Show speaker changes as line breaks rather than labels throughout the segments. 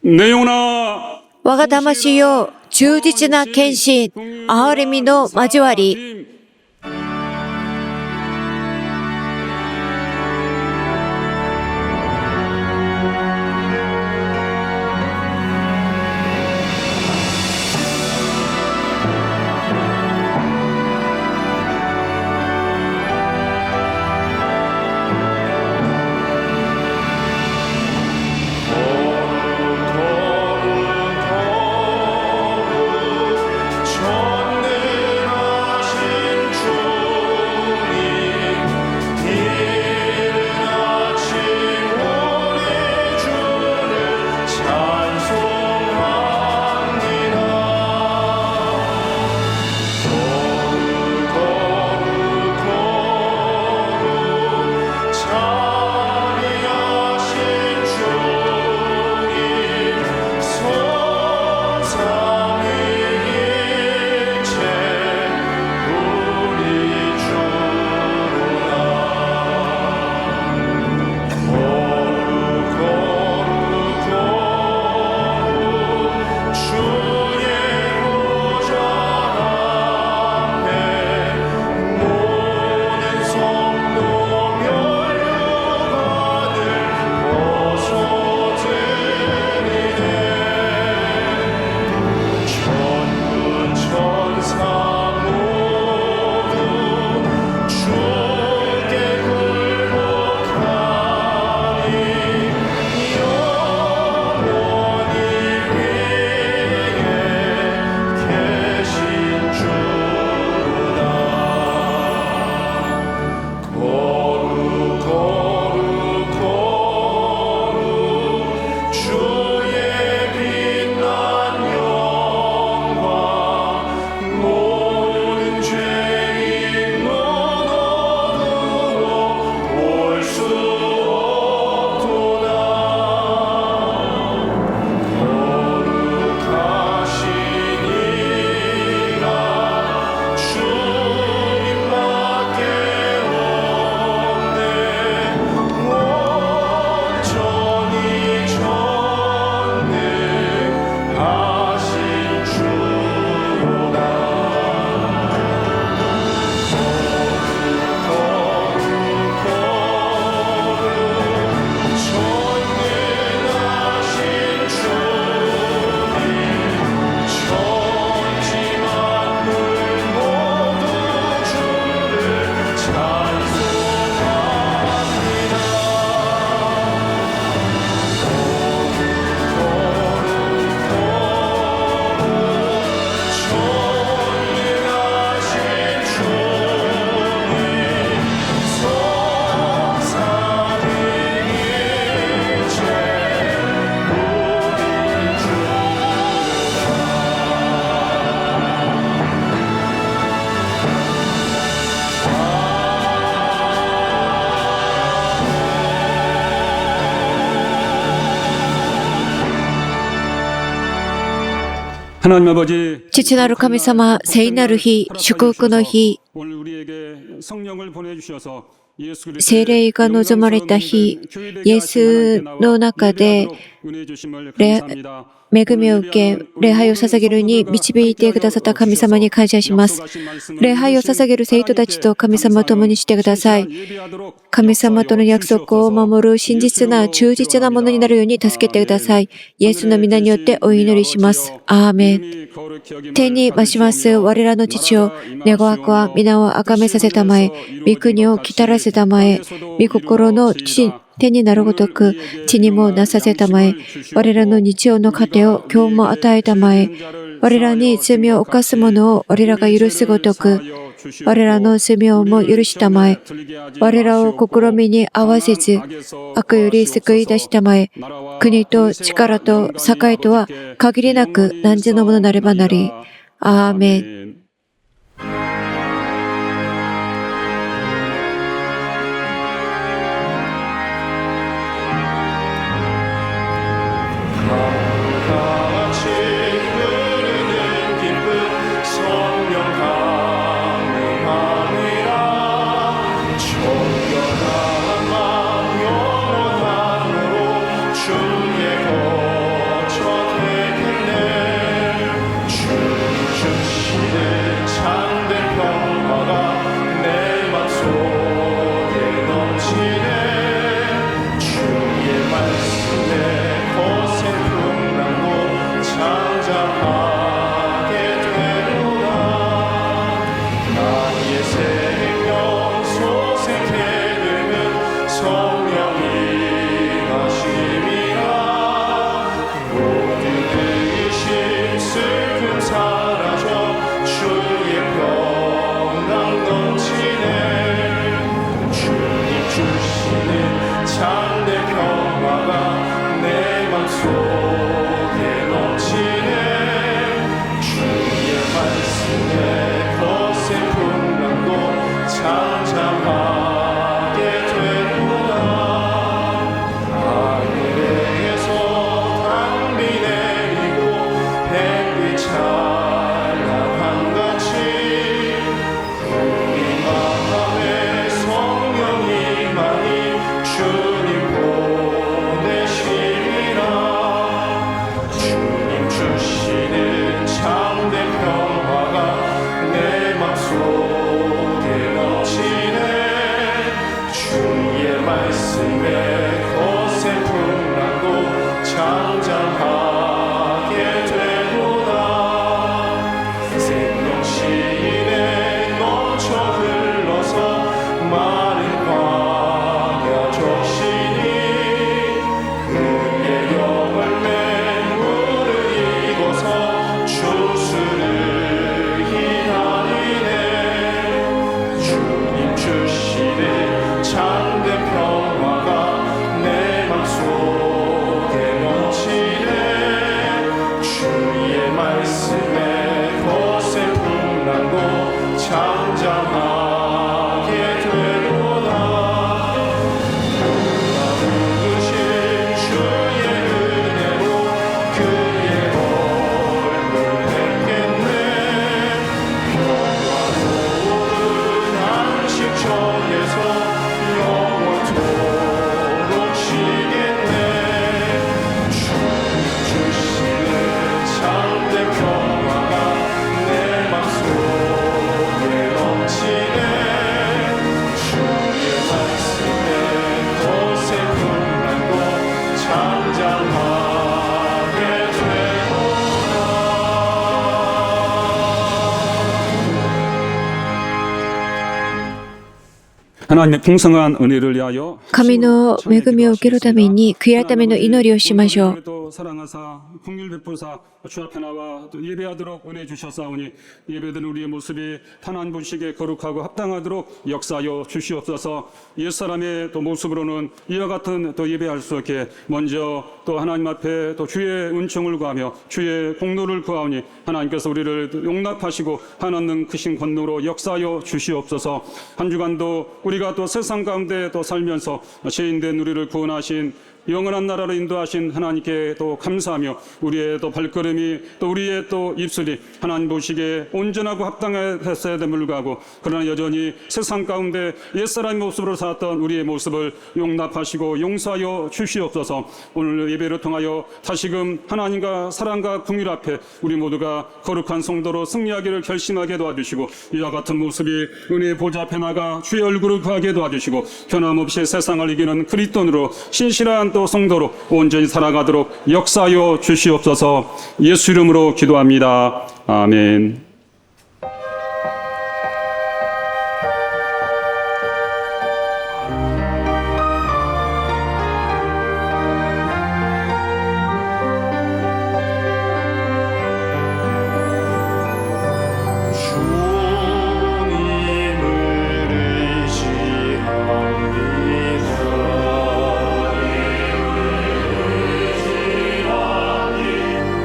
내 영혼아
我が魂よ、忠実な献身、憐れみの交わり。
하나님 아버지,
父なる神様、聖なる日、祝福の日、
오늘 우리에게 성령을 보내주셔서 예수 그리스도의
聖霊が望まれた日、イエスの中で
은혜 주심을
礼
감사합니다.
恵みを受け、礼拝を捧げるに導いてくださった神様に感謝します。礼拝を捧げる生徒たちと神様を共にしてください。神様との約束を守る真実な忠実なものになるように助けてください。イエスの皆によってお祈りします。アーメン。天に増します我らの父を、願わくは皆を崇めさせたまえ、御国を来たらせたまえ、御心の天になるごとく地にもなさせたまえ、我らの日曜の糧を今日も与えたまえ、我らに罪を犯す者を我らが許すごとく、我らの罪をも許したまえ、我らを試みに合わせず、悪より救い出したまえ、国と力と栄とは限りなく汝のものなればなり。アーメン。
말씀에 거센 풍랑도 잠잠하게 되도다. 생명 시내 넘쳐 흘러서 마른 광야 적시니 그의 영을 맹물을 익어서 주수를 기다리네. 주님 주시는 참된 평화가 내 맘속에 넘치네. 주의 말씀에 거센 풍랑도 잠잠하게 되도다. 부으신 주의 은혜로 그의 얼굴 뵙겠네. 평화로운 안식처에서 영원토록 쉬겠네. 주님 주시는 참된 평화가 내 맘속에 넘치네. 주의 말씀에 거센 풍랑도 잠잠하게 되도다.
하나님의 풍성한 은혜를 위하여
神の恵みを受けるために悔い改めの祈りをしましょう。
또 사랑하사 긍휼 베푸사 주 앞에 나와 또 예배하도록 은혜 주셨사오니 예배드린 우리의 모습이 탄한 분식에 거룩하고 합당하도록 역사하여 주시옵소서. 옛사람의 또 모습으로는 이와 같은 또 예배할 수 없게 먼저 또 하나님 앞에 또 주의 은총을 구하며 주의 공로를 구하오니 하나님께서 우리를 용납하시고 하나님 크신 권능으로 역사하여 주시옵소서. 한 주간도 우리가 또 세상 가운데 또 살면서 죄인된 우리를 구원하신 영원한 나라로 인도하신 하나님께 또 감사하며 우리의 또 발걸음이 또 우리의 또 입술이 하나님 보시기에 온전하고 합당했어야 됨을 불구하고 그러나 여전히 세상 가운데 옛사람의 모습으로 살았던 우리의 모습을 용납하시고 용서하여 주시옵소서. 오늘 예배를 통하여 다시금 하나님과 사랑과 긍휼 앞에 우리 모두가 거룩한 성도로 승리하기를 결심하게 도와주시고 이와 같은 모습이 은혜의 보좌 앞에 나가 주의 얼굴을 구하게 도와주시고 변함없이 세상을 이기는 그리스도인으로 신실한 또 성도로 온전히 살아가도록 역사하여 주시옵소서. 예수 이름으로 기도합니다. 아멘.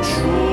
주님을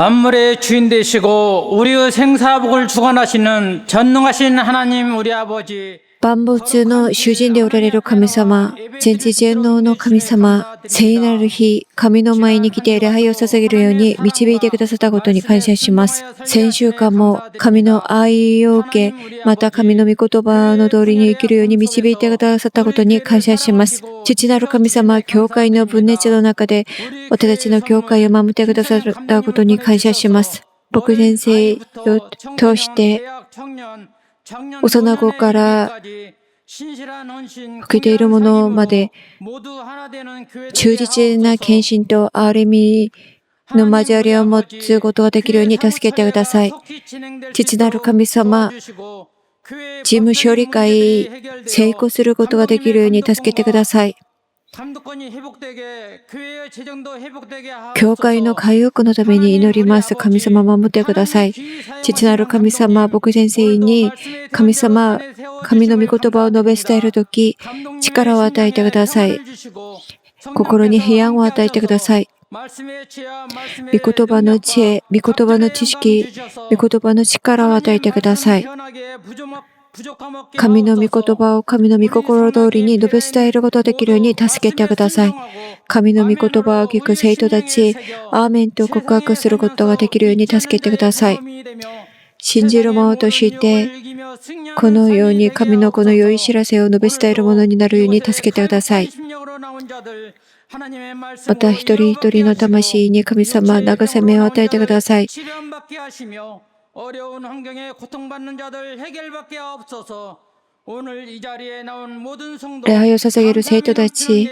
만물의 주인 되시고 우리의 생사복을 주관하시는 전능하신 하나님 우리 아버지,
万物の主人でおられる神様、全知全能の神様、聖なる日、神の前に来て礼拝を捧げるように導いてくださったことに感謝します。先週間も神の愛を受け、また神の御言葉の通りに生きるように導いてくださったことに感謝します。父なる神様、教会の分裂の中で、私たちの教会を守ってくださったことに感謝します。僕先生を通して、幼子から受けているものまで忠実な献身と憐れみの交わりを持つことができるように助けてください。父なる神様、事務処理会成功することができるように助けてください。教会の回復のために祈ります。神様守ってください。父なる神様、僕先生に神様、神の御言葉を述べ伝えるとき、力を与えてください。心に平安を与えてください。御言葉の知恵、御言葉の知識、御言葉の力を与えてください。神の御言葉を神の御心通りに述べ伝えることができるように助けてください。神の御言葉を聞く生徒たち、アーメンと告白することができるように助けてください。信じる者として、このように神のこの良い知らせを述べ伝えるものになるように助けてください。また一人一人の魂に神様、慰めを与えてください。
어려운 환경에 고통받는 자들 해결받게 하옵소서. 오늘 이 자리에 나온 모든 성도
礼拝を捧げる生徒たち、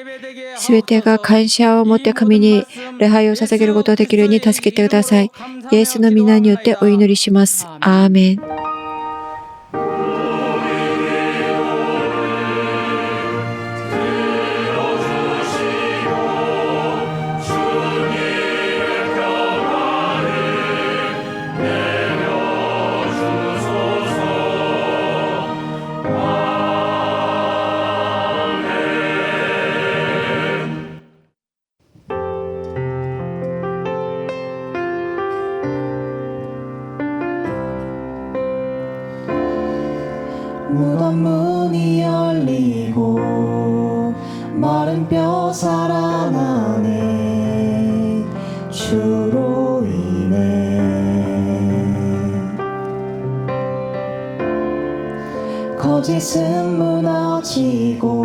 すべてが感謝を持って神に礼拝を捧げることができるように助けてください。イエスの皆によってお祈りします。アーメン。
무덤 문이 열리고 마른 뼈 살아나네 주로 인해 거짓은 무너지고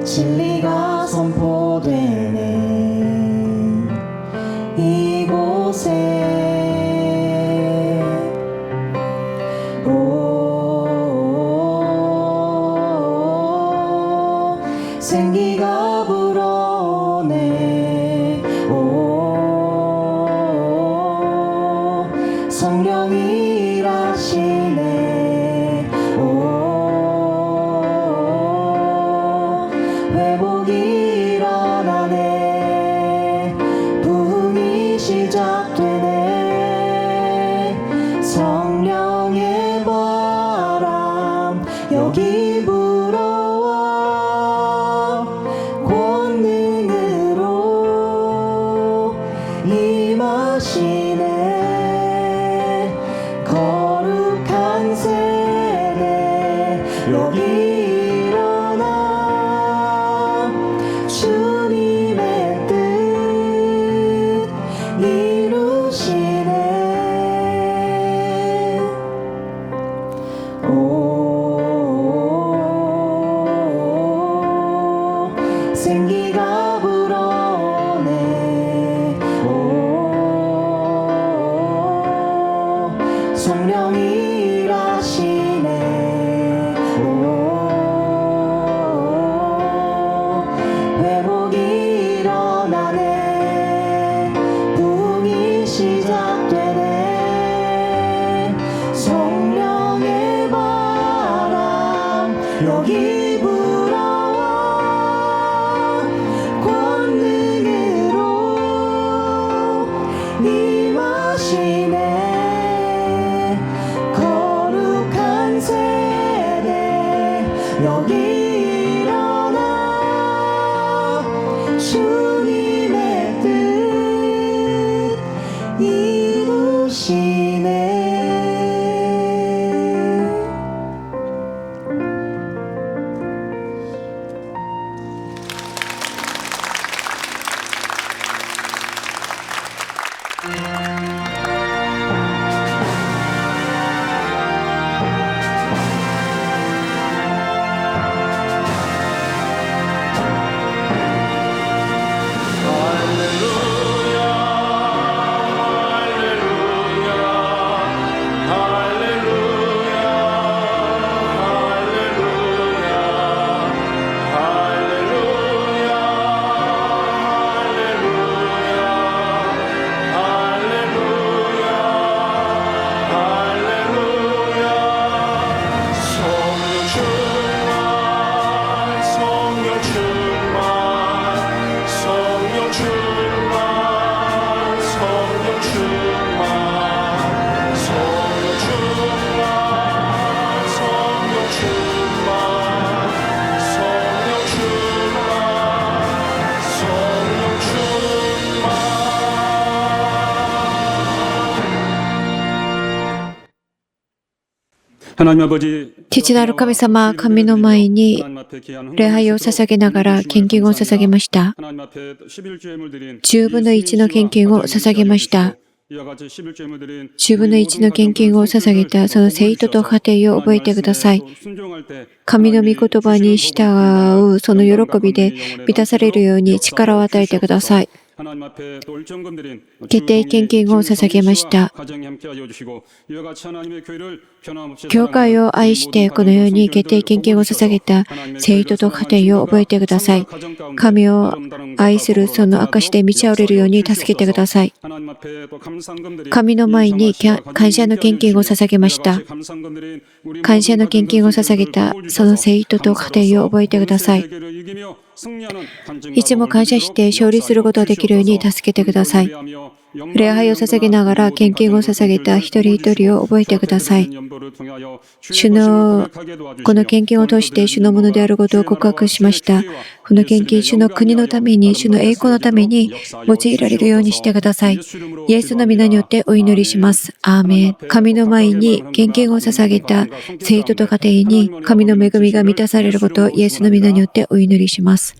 진리가 선포되네 이곳에 생기가 불어오네 성령이 일하시네 회복이 일어나네 부흥이 시작되네 성령의 바람 여기 임하시네 거룩한 세대 여기 일어나 주님의 뜻 이루시네 생기가 성령이 일하시네 회복이 일어나네 부흥이 시작되네 성령의 바람 여기 불어와
하나님 아버지,
父なる神様、神の前に
하나님 앞에 귀한
礼拝を捧げながら献金を捧げました。
하나님 앞에 11조 예물 드린
10分の1の献金を捧げました。
이와 같이 11조 예물 드린
10分の1の献金を捧げたその生徒と家庭を覚えてください。
순종할 때
神の御言葉に従うその喜びで満たされるように力を与えてください。
하나님 앞에 또 일정금 드린
決定献金を捧げました。
가정에 함께 하여 주시고 이와 같이 하나님의 교회를 변함없이
教会を愛してこのように決定献金を捧げた生徒と家庭を覚えてください。神を愛するその証で満ち溢れるように助けてください。
하나님 앞에 또 감상금 드린
神の前に感謝の献金を捧げました。
감상금 드린 우리
感謝の献金を捧げたその生徒と家庭を覚えてください。
세계를 이기며 승리하는 간증과
いつも感謝して勝利することができるように助けてください。礼拝を捧げながら献金を捧げた一人一人を覚えてください。主のこの献金を通して主のものであることを告白しました。この献金、主の国のために、主の栄光のために用いられるようにしてください。イエスの皆によってお祈りします。アーメン。神の前に献金を捧げた生徒と家庭に神の恵みが満たされることをイエスの皆によってお祈りします。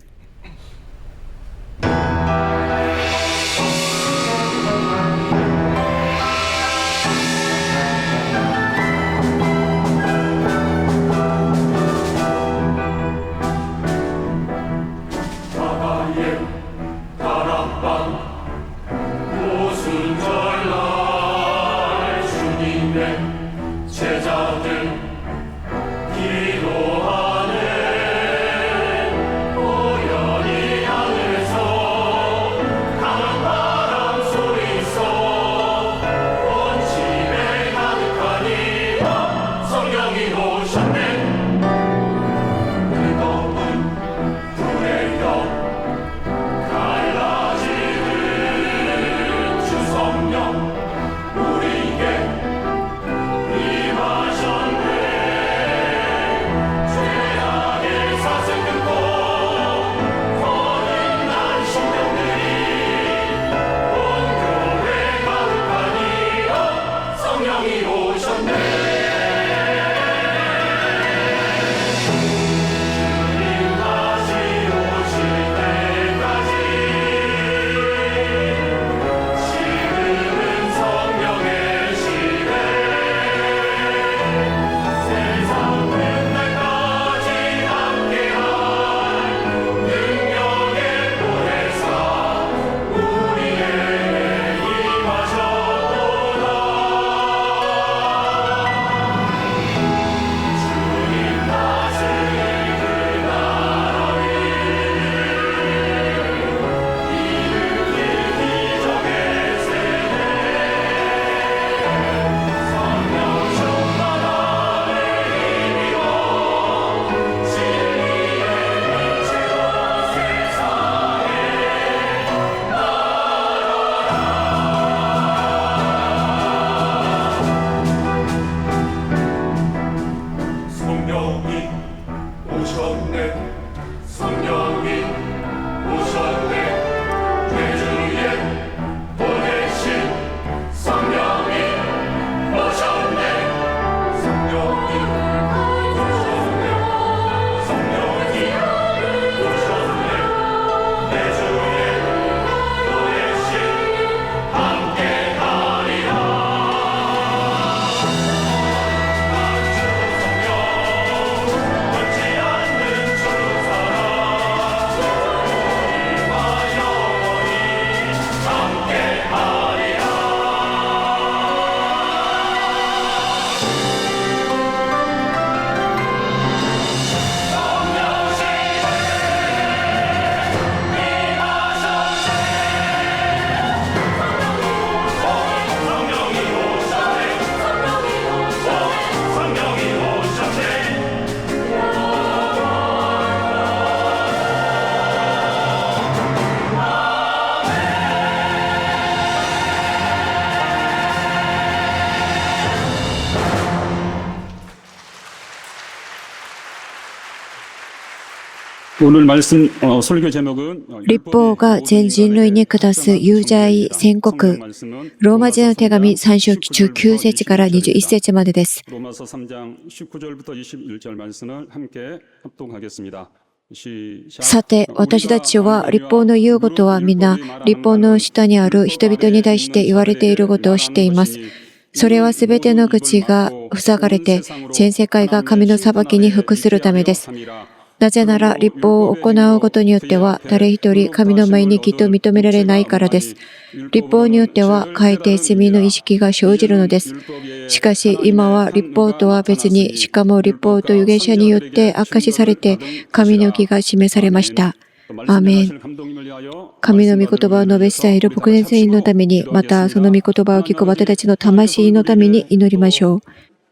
제자들 기도하네 오야
오늘 말씀 설교 제목은
立法が全人類に下す有罪宣告。ローマ人の手紙3章19節から21節までです。
로마서 3장 19절부터 21절 말씀을 함께 합독하겠습니다.
さて、私たちは立法の言うことは皆、立法の下にある人々に対して言われていることを知っています。それはすべての口が塞がれて、全世界が神の裁きに服するためです。なぜなら、立法を行うことによっては、誰一人神の前にきっと認められないからです。立法によっては、かえって罪の意識が生じるのです。しかし、今は立法とは別に、しかも立法と預言者によって証しされて、神の義が示されました。アーメン。神の御言葉を述べ伝える牧前全員のために、またその御言葉を聞く私たちの魂のために祈りましょう。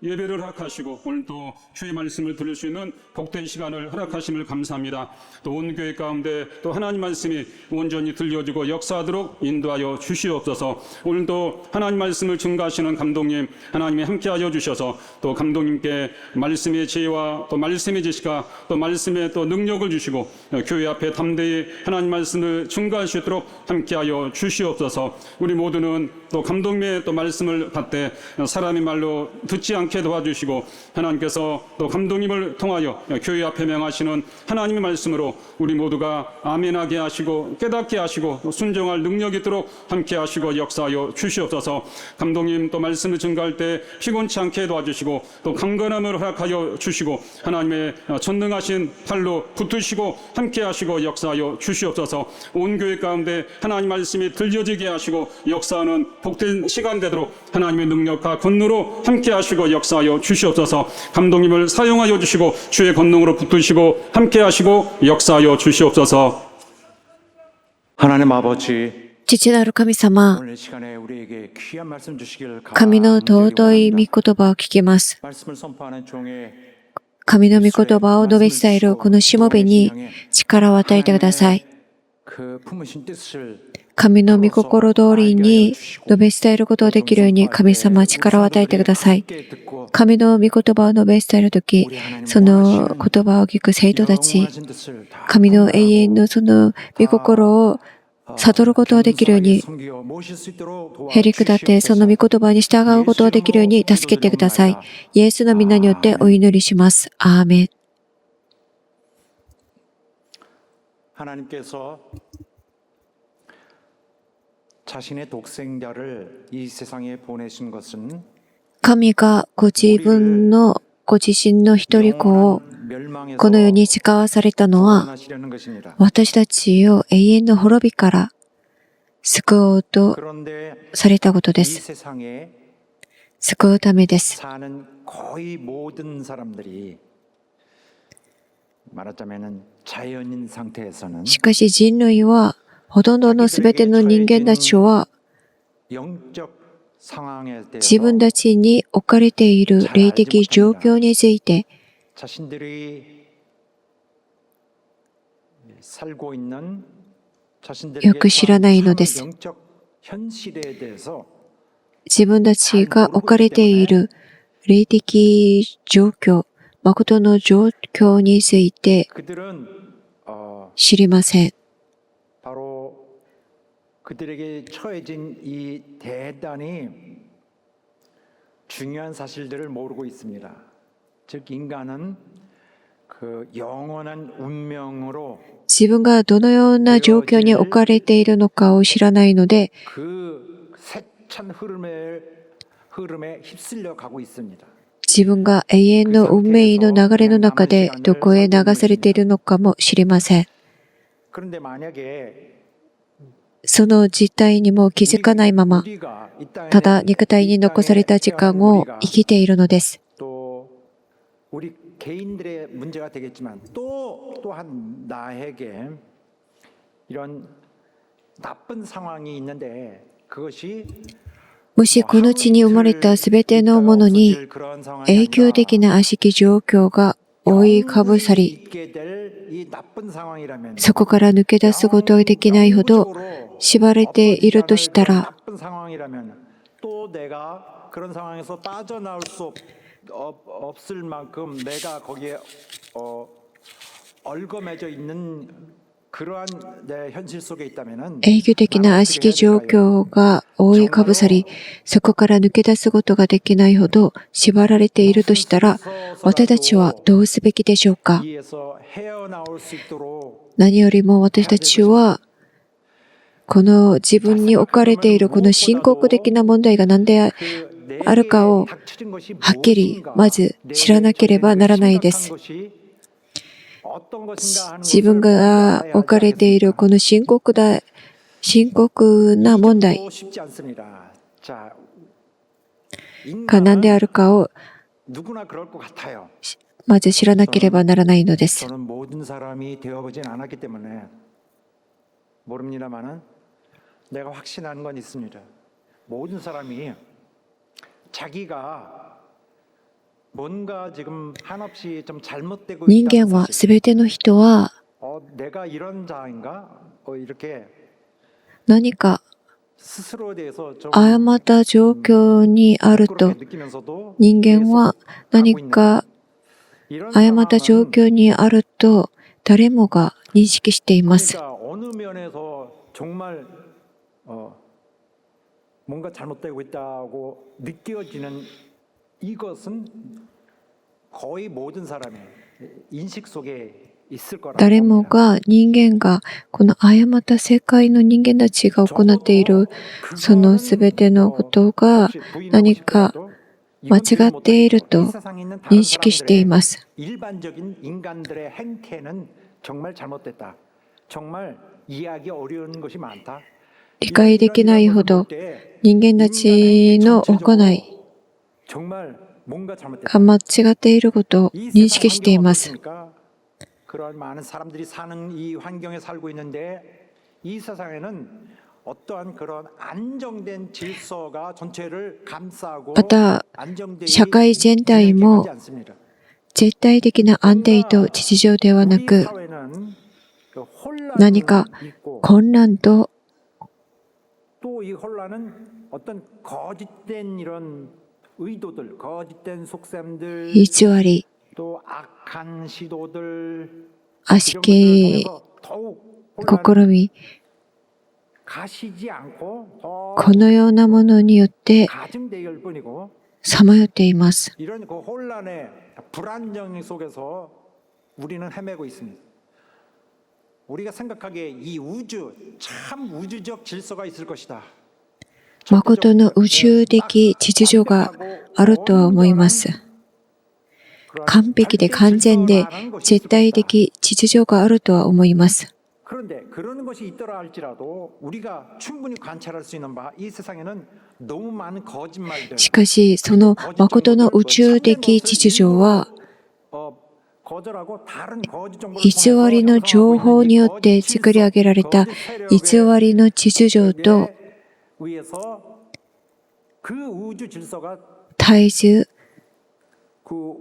예배를 허락하시고 오늘 또 주의 말씀을 들을 수 있는 복된 시간을 허락하심을 감사합니다. 또 온 교회 가운데 또 하나님 말씀이 온전히 들려지고 역사하도록 인도하여 주시옵소서. 오늘도 하나님 말씀을 증거하시는 감독님 하나님이 함께하여 주셔서 또 감독님께 말씀의 지혜와 또 말씀의 지식과 또 말씀의 또 능력을 주시고 교회 앞에 담대히 하나님 말씀을 증거할 수 있도록 함께하여 주시옵소서. 우리 모두는 또 감독님의 또 말씀을 받되 사람의 말로 듣지 않게 도와주시고 하나님께서 또 감독님을 통하여 교회 앞에 명하시는 하나님의 말씀으로 우리 모두가 아멘하게 하시고 깨닫게 하시고 순종할 능력이 있도록 함께 하시고 역사하여 주시옵소서. 감독님 또 말씀을 증거할 때 피곤치 않게 도와주시고 또 강건함을 허락하여 주시고 하나님의 전능하신 팔로 붙드시고 함께 하시고 역사하여 주시옵소서. 온 교회 가운데 하나님 말씀이 들려지게 하시고 역사하는 복된 시간 되도록 하나님의 능력과 권능으로 함께 하시고 역사하여 주시옵소서. 감독님을 사용하여 주시고 주의 권능으로 붙드시고 함께 하시고 역사하여 주시옵소서.
하나님 아버지,
父なる神様、
오늘 시간에 우리에게 귀한 말씀 주시길
神の尊い御言葉を聞きます。
말씀을 선포하는 종의
神の御言葉を述べ伝えるこのしもべに力を与えてください。
그 품으신 뜻을
神の御心通りに述べ伝えることができるように神様力を与えてください。
함께 듣고
神の御言葉を述べ伝えるとき、その言葉を聞く生徒たち、
영원하신 뜻을 다
神の永遠のその御心を悟ることができるように、
섬기어 모실 수 있도록
へり下ってその御言葉に従うことができるように助けてください。イエスの皆によってお祈りします。アーメン。
하나님께서 자신의 독생자를 이 세상에 보내신 것은
神がご自分のご自身の一人子を
멸망에서
この世に誓わされたのは、
구원하시려는 것입니다.
私たちを永遠の滅びから救おうと
그런데
されたことで
이
す。
세상에
救うためです。
사는 거의 모든 사람들이 말하자면은 자연인 상태에서는
しかし人類は、ほとんどのすべての人間たちは、
영적 상황에
自分
대해서
たちに置かれている霊的状況について、
자신들이 살고 있는
よく知らないのです。
영적 현실에 대해서
自分たちが置かれている霊的状況、誠の状況について
그들은
知りません。
바로 그들에게 처해진 이 대단히 중요한 사실들을 모르고 있습니다. 즉 인간은 그 영원한 운명으로
自分がどのような状況に置かれているのかを知らないので、
그 세찬 흐름에 휩쓸려 가고 있습니다.
自分が永遠の運命の流れの中でどこへ流されているのかも知りません。
그런데 만약에
その実態にも気づかないまま、
우리가 이 땅에
ただ肉体に残された時間を生きているのです。
또 우리 개인들의 문제가 되겠지만 또한 나에게 이런 나쁜 상황이 있는데 그것이
もしこの地に生まれたすべてのものに永久的な悪しき状況が覆いかぶさり、
있게 될 이 나쁜 상황이라면
そこから抜け出すことができないほど縛れているとしたら、
나쁜 상황이라면 또 내가 그런 상황에서 빠져나올 수 없을 만큼 내가 거기에 얽어매져 있는 그러한 내 현실 속에 있다면은
永久的な悪しき状況が覆いかぶさり、そこから抜け出すことができないほど縛られているとしたら、私たちはどうすべきでしょうか。
이에서 헤어나올 수 있도록
何よりも私たちは、この自分に置かれているこの深刻的な問題が何で
그
あるかを
닥쳐진 것이
はっきり
무엇인가,
まず知らなければならないです。
심각한 것이 어떤 것인가 하는
自分
것을
が
알아야
置かれているこの深刻な問題
쉽지 않습니다. 자,
が何であるかを
누구나 그럴 것 같아요.
まず知らなければならないのです。
저는 모든 사람이 되어보진 않았기 때문에 모릅니다만은 내가 확신하는 건 있습니다. 모든 사람이 자기가 뭔가 지금 한없이 좀 잘못되고
人
있다는
間は
사실.
すべての人は
내가 이런 자인가? 이렇게
何か
스스로에 대해서 좀
誤った状況にあると
부끄럽게 느끼면서도
人間は何か
이런
誤った状
상황은
況にあると誰もが認識しています。
그러니까 어느 면에서 정말 뭔가 잘못되고 있다고 느껴지는 이것은 거의 모든 사람의 인식 속에 있을 거라고
誰も
봅니다.
が人間がこの誤った世界の人間たちが行っている
적어도
その
그거는
すべてのことが
혹시 부인하고
何か
싶더라도
間
이건 부인
違っている
못하겠죠. 이
と
세상에 있는 다른
認識してい
사람들의
ます。
일반적인 인간들의 행태는 정말 잘못됐다. 정말 이해하기 어려운 것이 많다.
理解できないほど
이런 것을 볼 때
人間たちの行い
정말 뭔가 잘못됐다.
が間違っていることを
이
認
세상
識してい
환경은
ます。
어떻습니까? 그런 많은 사람들이 사는 이 환경에 살고 있는데 이 세상에는 어떠한 그런 안정된 질서가 전체를 감싸고
また
안정되게
社会全体も
진행하지 않습니다.
絶対的な安定と秩序ではな
우리
く
사회는 그 혼란이
何か
있고
混乱と
또 이 혼란은 어떤 거짓된 이런 의도들, 거짓된 속셈들,
偽り、
또 악한 시도들
悪し
이런 것들을
き
통해서 더욱
試
혼란을
み、
가시지 않고 더
このようなものによって
가중되게 할 뿐이고
さまよっています。
이런 그 혼란의 불안정 속에서 우리는 헤매고 있습니다. 우리가 생각하기에 이 우주 참 우주적 질서가 있을 것이다.
誠の宇宙的秩序があるとは思います。完璧で完全で絶対的秩序があるとは思います。
그런데 그런 것이 있더라 할지라도 우리가 충분히 관찰할 수 있는 바 이 세상에는 너무 많은 거짓말들
しかし、その誠の宇宙的秩序は
거절하고 다른 거짓 정보를
偽りの情報によって作り上げられた偽りの秩序と
의해서 그 우주 질서가
対峙、
그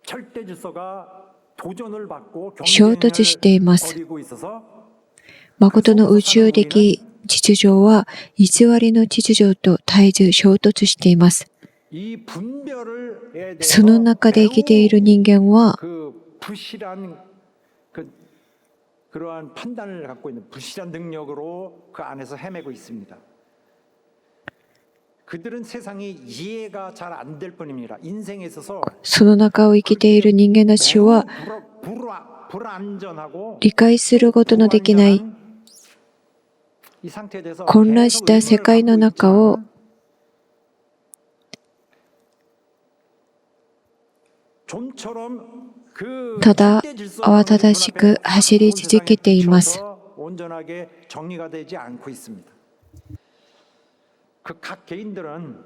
절대 질서가 도전을 받고
衝突しています。
벌이고 있어서
誠の宇宙的秩序は偽りの秩序と対峙、衝突しています。
이 분별을
その中で生きている人間は
그 부실한 그러한 판단을 갖고 있는 부실한 능력으로 그 안에서 헤매고 있습니다. 그들은 세상이 이해가 잘 안 될 뿐입니다. 인생에 있어서
その中を生きている人間たちは
불안전하고
理解することのできない
이 상태에 대해서
混乱した世界の中を
좀처럼 그
ただ慌ただしく走り続けています。
온전하게 정리가 되지 않고 있습니다. 그 각 개인들은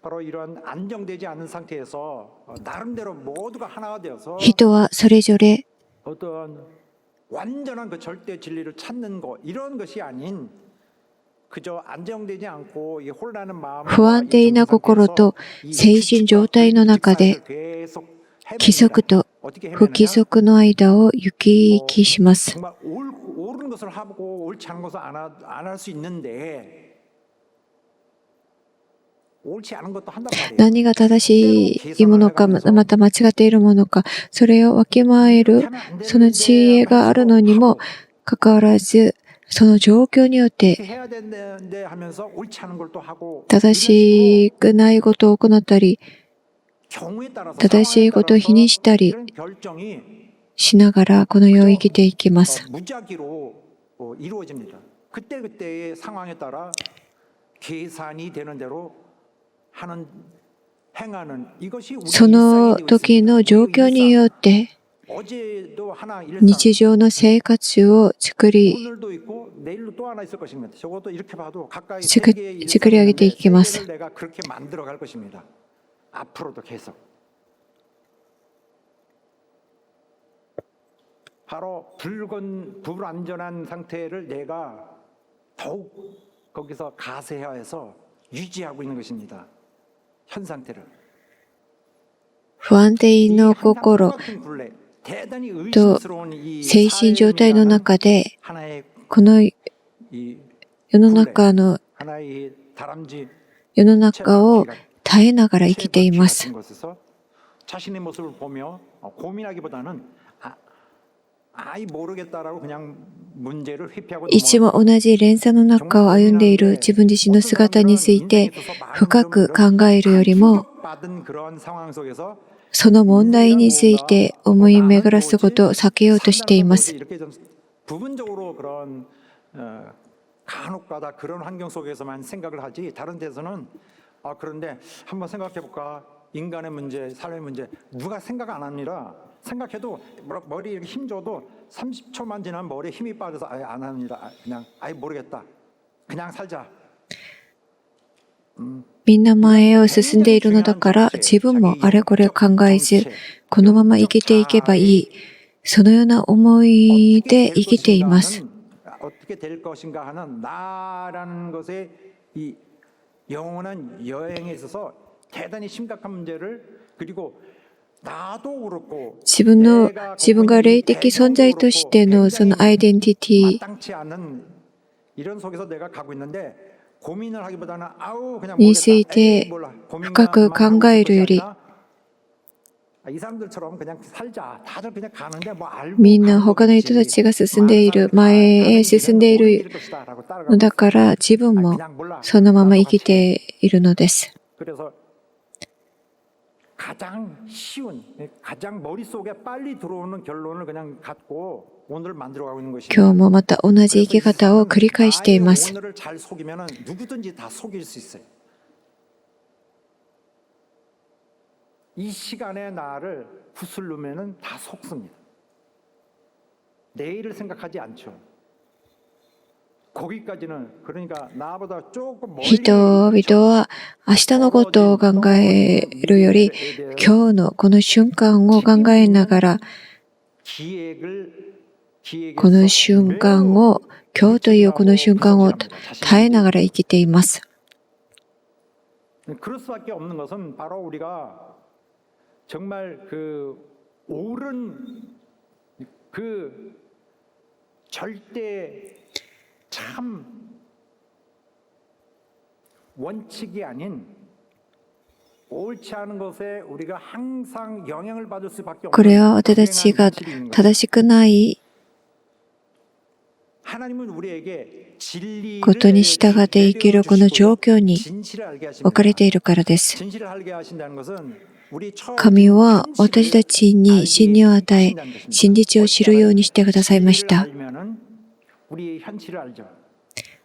바로 이런 안정되지 않은 상태에서 나름대로 모두가 하나가 되어서
人はそれぞれ
어떤 완전한 그 절대 진리를 찾는 것 이런 것이 아닌 그저 안정되지 않고 이 혼란한 마음
不安定な心と精神状態の中で規則と不規則の間を行き来します。
정말 옳은 것을 하고 옳지 않은 것을 안 할 수 있는데 옳지 않은 것도 한단 말이에요.
何が正しいものか、また間違っているものか、それをわきまえる、その知恵があるのにもかかわらず、その状況によって、
해야 되는데 하면서 옳지 않은 걸 또 하고
正しくないことを行ったり、
경우에 따라서
正しいことを否認したり
이런 결정이
しながら、この世を生きていきます。
무작위로 이루어집니다. 그때그때의 상황에 따라 계산이 되는 대로 하는 행하는 이것이 우리
その時の状況によって、
어제도 하나 일상
日常の生活を作り、
오늘도 있고 내일도 또 하나 있을 것입니다. 저것도 이렇게 봐도 가까이
지금-
세 개의
지금
일상이
이야기돼
있는데
있기마스.
세 개를 내가 그렇게 만들어 갈 것입니다. 앞으로도 계속. 바로 불안전한 상태를 내가 더욱 거기서 가세화해서 유지하고 있는 것입니다. 현 상태를.
不安定の心
대단히
또
의심스러운 이
精神状態の中で、
하나의
この
이
世の中の
하나의 다람쥐
世の中を耐えながら生きています。
같은 것에서 자신의 모습을 보며 고민하기보다는 아이 모르겠다라고 그냥 문제를 회피하고
いつも同じ連鎖の中を歩んでいる自分自身の姿について深く考えるよりも、
받은 그런 상황 속에서
その問題について思い巡らすことを避けようとしています。
이렇게 좀 부분적으로 그런 간혹가다 그런 환경 속에서만 생각을 하지 다른 데서는 그런데 한번 생각해 볼까 인간의 문제, 삶의 문제 누가 생각 안 합니다. 생각해도 머리에 이렇게 힘 줘도 30초만 지나면 머리에 힘이 빠져서 아예 안 합니다. 그냥 아예 모르겠다. 그냥 살자.
みんな前へ進んでいるのだから、自分もあれこれ考えず、このまま生きていけばいい。そのような思いで生きています。
어떻게 될 것인가 하는 나라는 것의 이 영원한 여행에 있어서 대단히 심각한 문제를 그리고 나도 그렇고
自分が霊的存在としてのそのアイデンティティ
마땅치 않은 이런 속에서 내가 가고 있는데 고민을 하기보다는 아우 그냥
について深く考えるより、
이 사람들처럼 그냥 살자. 다들 그냥 가는데 뭐 알고
みんな他の人たちが進んでいる、前へ進んでいるのだから、自分もそのまま生きているのです。
그래서 가장 쉬운, 가장 머릿속에 빨리 들어오는 결론을 그냥 갖고 오늘 만들어가고 있는 것입니다.
今日もまた同じ生き方を繰り返しています。
오늘을 잘 속이면 누구든지 다 속일 수 있어요. 이 시간에 나를 구슬르면은 다 속습니다. 내일을 생각하지 않죠. 거기까지는 그러니까 나보다 조금 멀리
人々は明日のことを考えるより、今日のこの瞬間を考えながら、 この瞬間を、今日というこの瞬間を耐えながら生きています。
그럴 수밖에 없는 것은 바로 우리가 정말 그 옳은 그 절대 참 원칙이 아닌 옳지 않은 것에 우리가 항상 영향을 받을 수밖에
これは
없는
私たちが
불행한
正しくない
하나님은 우리에게 진리를
ことに従って生きるこの状況に
진실을 알게
置かれ
하십니다.
ているからです。
진실을 알게 하신다는 것은 우리 처음
神は私たちに
알게
真理を与え、
하신다는 것입니다.
真実を知るようにしてくださいまし
진리를
た。
알면은 우리의 현실을 알죠.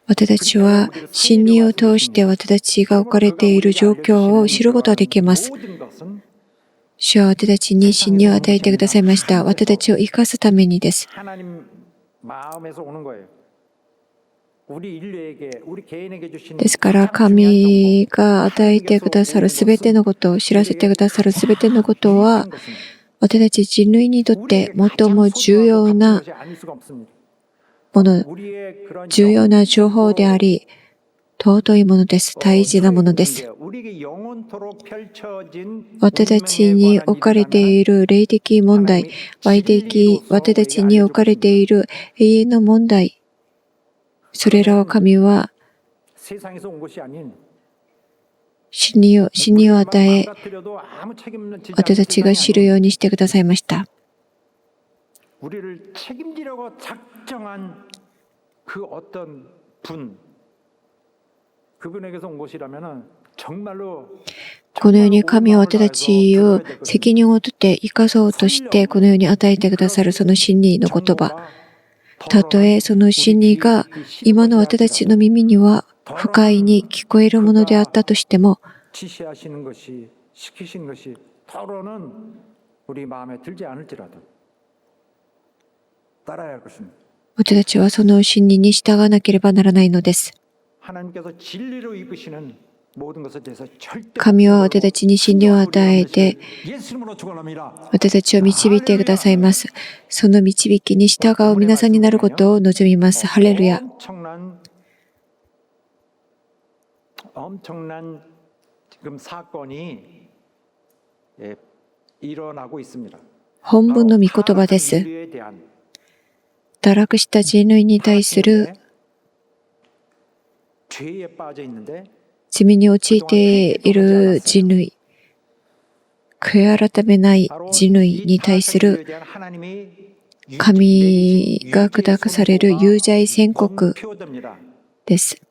私たちは真理を通して私たちが置かれている状況を知ることができます。
모든 것은
主は私たちに真理を与えてくださいました。私たちを生かすためにです。
하나님 마음에서 오는 거예요. 우리 인류에게, 우리 개인에게 주신
ですから神が与えてくださるすべてのことを知らせてくださるすべてのことは私たち人類にとって最も重要なもの、重要な情報であり、尊いものです。大事なものです。私たちに置かれている霊的問題、私たちに置かれている永遠の問題、それらを神は真理を与え、
받아들여도 아무 책임 지지 않는
私たちが知る
세상이
ようにしてくださいました。
우리를 책임지려고 작정한 그 어떤 분, 그분에게서 온 것이라면은 정말로
このように神は私たちを責任を取って生かそうとしてこのように与えてくださるその真理の言葉。たとえその真理が今の私たちの耳には不快に聞こえるものであったとしても、
지시하시는 것이 시키신 것이 더러는 우리 마음에 들지 않을지라도 따라야 할 것입니다.
私たちはその真理に従わなければならないのです。
하나님께서 진리로 이끄시는 모든 것에 대해서 절대
神は私たちに真理を与えて
예수 이름으로 축원합니다.
私たちを導いてくださいます。その導きに従う皆さんになることを望みます。ハレルヤ。
엄청난 지금 사건이 일어나고 있습니다.
本文の御言葉です。
인류에 대한
堕落した人類に対する
죄에 빠져 있는데
罪に陥っている人類、悔い改めない人類に対する神が下される有罪宣告です。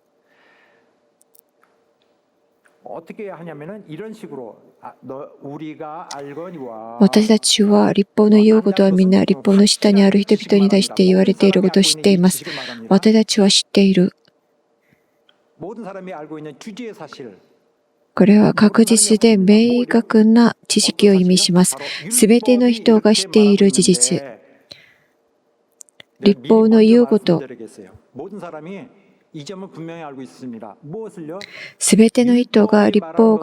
어떻게 하냐면은 이런 식으로 우리가 알거니와
私たちは立法の言うことはみんな立法の下にある人々に対して言われていることを知っています。私たちは知っている。
모든 사람이 알고 있는 주지의 사실.
これは確実で明確な知識を意味します。すべての人が知っている事実。立法の言うこと。
모든 사람이 이 점은 분명히 알고 있습니다. 무엇을요?
すべての人が立法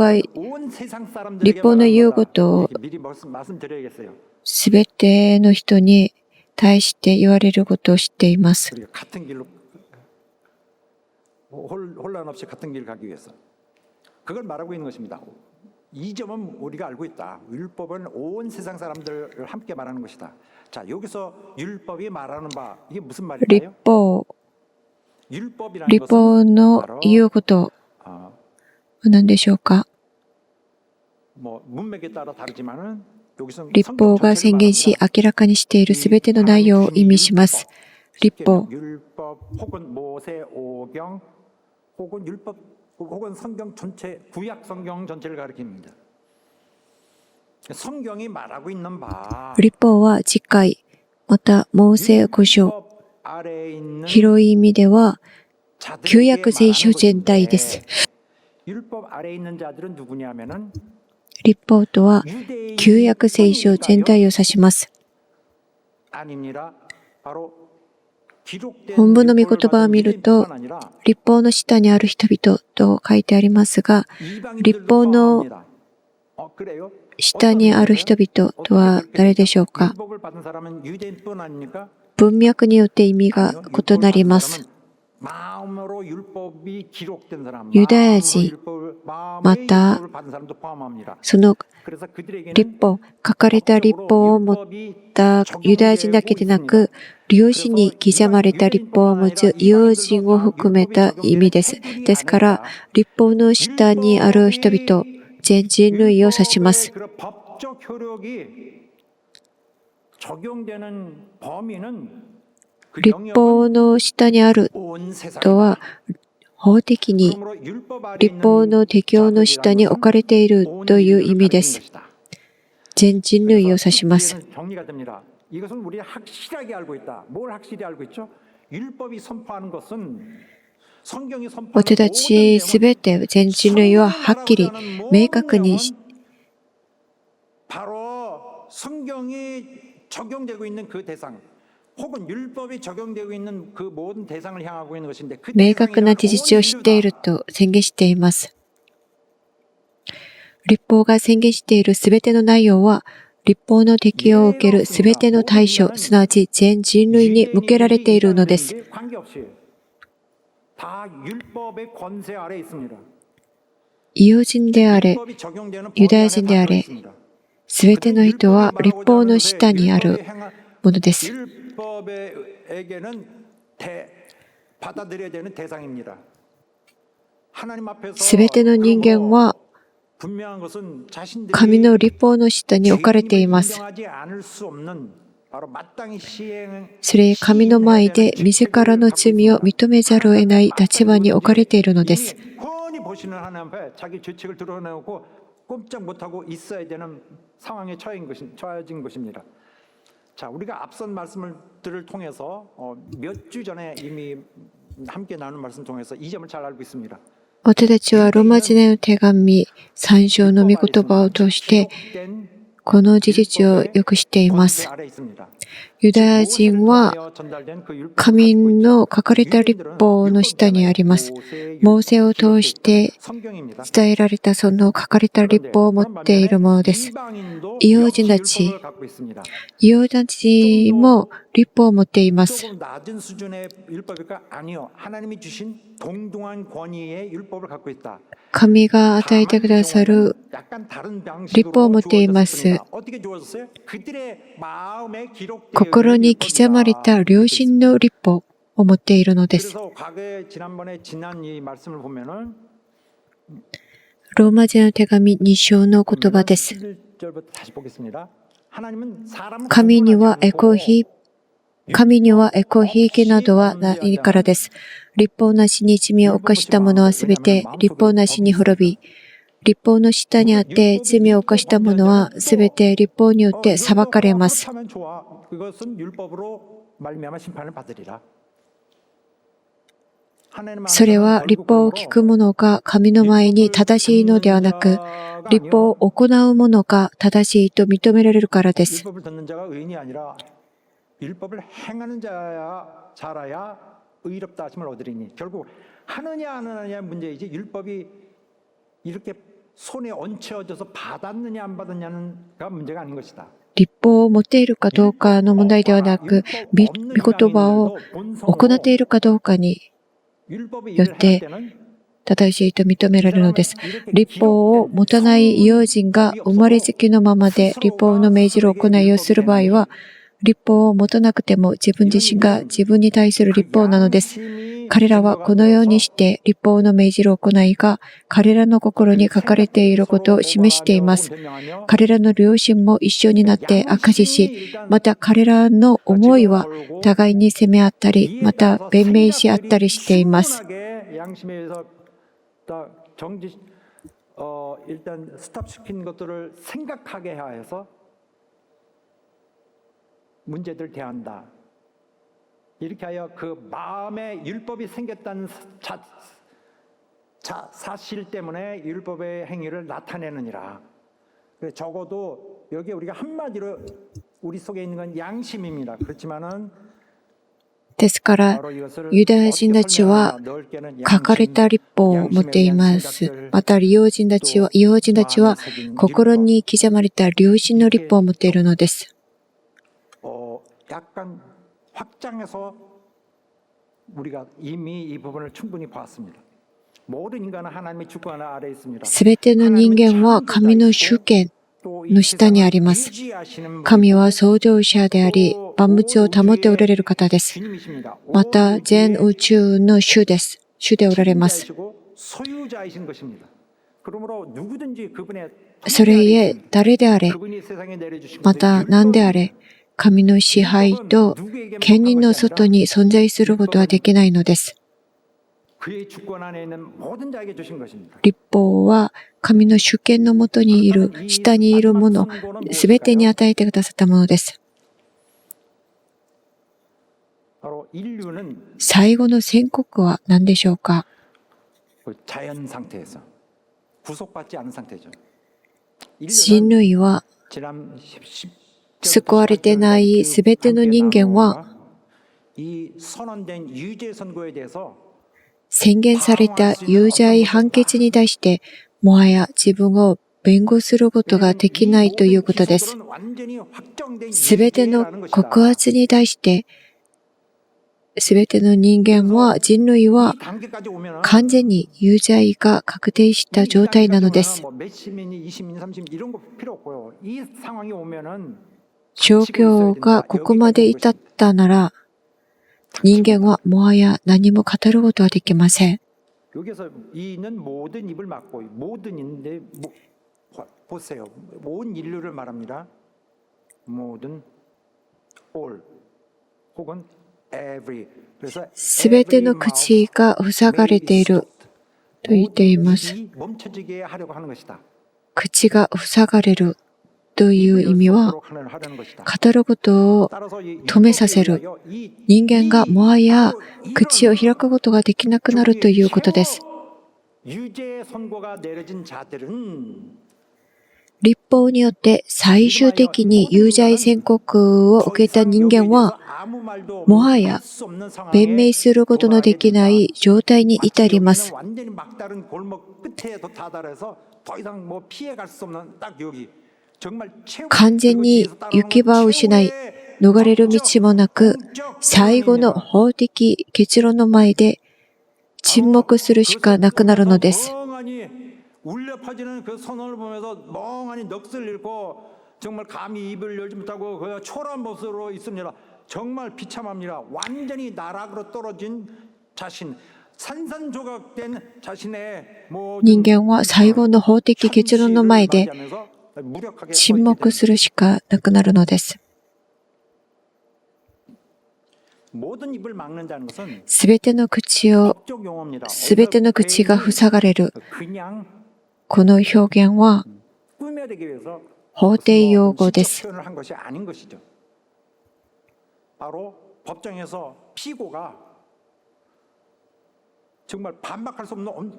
の言うことを
미리 말씀드려야겠어요.
すべての人に対して言われることを知っています。
우리가 같은 길로 혼란 없이 같은 길 가기 위해서 그걸 말하고 있는 것입니다. 이 점은 우리가 알고 있다. 율법은 온 세상 사람들을 함께 말하는 것이다. 자, 여기서 율법이 말하는 바 이게 무슨
立
말일까요?
法、
율법이라는
立法
것은
の言うことは何でしょうか。
뭐 문맥에 따라 다르지만은 여기서
立法が宣言し明らかにしているすべての内容を意味します。立法、
율법 혹은 모세 오경 혹은 율법 혹은 성경 전체 구약 성경 전체를 가리킵니다. 성경이 말하고 있는 바
立法は次回、またモーセ五章、
율법 아래에 있는
広い意味では旧
자들에게
約聖書
말하는
全体で
것인데
す。
율법 아래에 있는 자들은 누구냐면은
立法とは旧約聖書全体を指します。
아닙니다. 바로 기록된
本文の御言葉を見る
율법을
と
받은 유대인뿐만 아니라
立法の下にある人々と書いてありますが、
이방인들도
立法の
포함합니다. 그래요?
下にある人々とは誰でしょうか。
율법을 받은 사람은 유대인뿐 아닙니까?
文脈によって意味が異なります。
마음으로 율법이 기록된 사람,
ユダヤ人、
마음의
また
율법을 받은 사람도 포함합니다.
その
그래서 그들에게는
立法、書かれた立法を持ったユダヤ人だけでなく、領事に刻まれた立法を持つ異邦人を含めた意味です。ですから、立法の下にある人々、全人類を指します。
율법의 그 법적 효력이 적용되는 범위는 그
立法の下にある
온 세상.
とは、法的に
그러므로 율법 아래
立法の適用の下に置かれているという意味です。全人類を指します。
정리가 됩니다. 이것은 우리가 확실하게 알고 있다. 뭘 확실히 알고 있죠? 율법이 선포하는 것은 성경이 선포하는
私たちすべて全人類ははっきり明確に
바로 성경이 적용되고 있는 그 대상 혹은 율법이 적용되고 있는 그 모든 대상을 향하고 있는 것인데 그
明確な事実を知っていると宣言しています。立法が宣言しているすべての内容は、立法の適用を受けるすべての対象、すなわち全人類に向けられているのです。
다 율법의 권세 아래 있습니다.
異邦人であれ、
율법이 적용되는
ユダヤ人であれ、 すべての人は立法の下にあるものです。
율법에게는 받아들여야 되는 대상입니다. 하나님 앞에서
すべての人間は
분명한 것은 자신들이
神の律法の下に置かれています。
인정하지 않을 수 없는 바로 마땅히 시행
それ、神の前で自らの罪を認めざるを得ない立場に置かれているのです。
훤히 보시는 하나님 앞에 자기 죄책을 드러내고 꼼짝 못하고 있어야 되는 상황에 처해진 것입니다. 자, 우리가 앞선 말씀들을 통해서 몇 주 전에 이미 함께 나눈 말씀 통해서 이 점을 잘 알고 있습니다.
私たちはローマ人への手紙3章の御言葉を通してこの事実をよく知っています。
아래 있습니다.
ユダヤ人は
전달된 그 율법
神の書かれた律法の下にあります。モーセを通して
성경입니다.
伝えられたその書かれた律法を持っているものです。
이방인도
이웃人たち
율법을 갖고 있습니다.
異様たちも律法を持っています。
조금 낮은 수준의 율법일까? 아니요. 하나님이 주신 동등한 권위의 율법을 갖고 있다.
神が与えてくださる
약간 다른 방식으로
律法を持っています。
주어졌을 뿐이다. 어떻게 주어졌어요? 그들의 마음에 기록되어
心に刻まれた良心の律法を持っているのです。
그래서 과거에 지난번에 지난 이 말씀을 보면은
ローマ人の手紙2章の言葉です。
11절부터 다시 보겠습니다. 하나님은 사람을
神にはエコ
구분하지
ひ神にはエコひいきなどはないからです。律法なしに罪を犯した者はすべて律法なしに滅び、律法の下にあって罪を犯した者はすべて律法によって裁かれます。
그렇다면 좋아. 그것은 율법으로 말미암아 심판을 받으리라.
それは律法を聞く者が神の前に正しいのではなく、律法を行う者が正しいと認められるからです。
율법을 듣는 자가 의인이 아니라 율법을 행하는 자라야 의롭다 하심을 얻으리니 결국 하느냐 안 하느냐의 문제이지 율법이 이렇게 손에 얹혀져서 받았느냐 안 받았느냐가 문제가 아닌 것이다.
律法を持っているかどうかの問題ではなく、御言葉を行っているかどうかに
율법이
よ
일을
っ
할
て
때는
正しいと認められるのです。律法を持たない異邦人が生まれつきのままで律法の命じる行いをする場合は、律法を持たなくても自分自身が自分に対する律法なのです。彼らはこのようにして律法の命じる行いが彼らの心に書かれていることを示しています。彼らの良心も一緒になって証しし、また彼らの思いは互いに責め合ったり、また弁明し合ったりしています。
양심에서 일단 스탑시킨 것들을 생각하게 하여서 문제들 대한다. 이렇게 하여 그 마음에 율법이 생겼다는 사실 때문에 율법의 행위를 나타내느니라. 그래서 적어도 여기 우리가 한마디로 우리 속에 있는 건 양심입니다. 그렇지만은
ですから、ユダヤ人たちは書かれた律法を持っています。また、異邦人たちは心に刻まれた良心の律法を持っているのです。
약간 확장해서 우리가 이미 이 부분을 충분히 봤습니다. 모든 인간은 하나님의 주권 아래에 있습니다.
すべての人間は神の主権の下にあります。神は創造者であり、万物を保っておられる方です。また、全宇宙の主です。主でおられます。それゆえ、誰であれ、また何であれ、神の支配と権利の外に存在することはできないのです。律法は神の主権のもとにいる、下にいるもの、すべてに与えてくださったものです。最後の宣告は何でしょうか？人類は救われてないすべての人間は宣言された有罪判決に対してもはや自分を弁護することができないということです。すべての告発に対してすべての人間は、人類は完全に有罪が確定した状態なのです。状況がここまで至ったなら、人間はもはや何も語ることはできません。
보세요. 온 인류를 말합니다. 모든 all 혹은 every. 그래서
すべての口が塞がれていると言っています。
멈춰지게 하려고 하는 것이다.
口が塞がれるという意味は、語ることを止めさせる。人間がもはや口を開くことができなくなるということです。
유죄 선고가 내려진 자들은
立法によって最終的に有罪宣告を受けた人間は、もはや弁明することのできない状態に至ります。
완전히 막다른 골목 끝에 다다라서 더 이상 뭐 피해갈 수 없는 딱 여기 정말 최고
完全に行き場を失い、逃れる道もなく、最後の法的結論の前で沈黙するしかなくなるのです。
멍하니 울려 퍼지는 그 선언을 보면서 멍하니 넋을 잃고 정말 감히 입을 열지 못하고 그 초라한 모습으로 있습니다. 정말 비참합니다. 완전히 나락으로 떨어진 자신, 산산조각된 자신의
人間は最後の法的結論の前で沈黙するしかなくなるのです。
모든 입을 막는다는 것은
すべての口を、
법적 용어입니다.
すべての口が塞がれる。
그냥
この表現は
꾸며내기 위해서
法定用語で
시적
す。
표현을 한 것이 아닌 것이죠. 바로 법정에서 피고가 정말 반박할 수 없는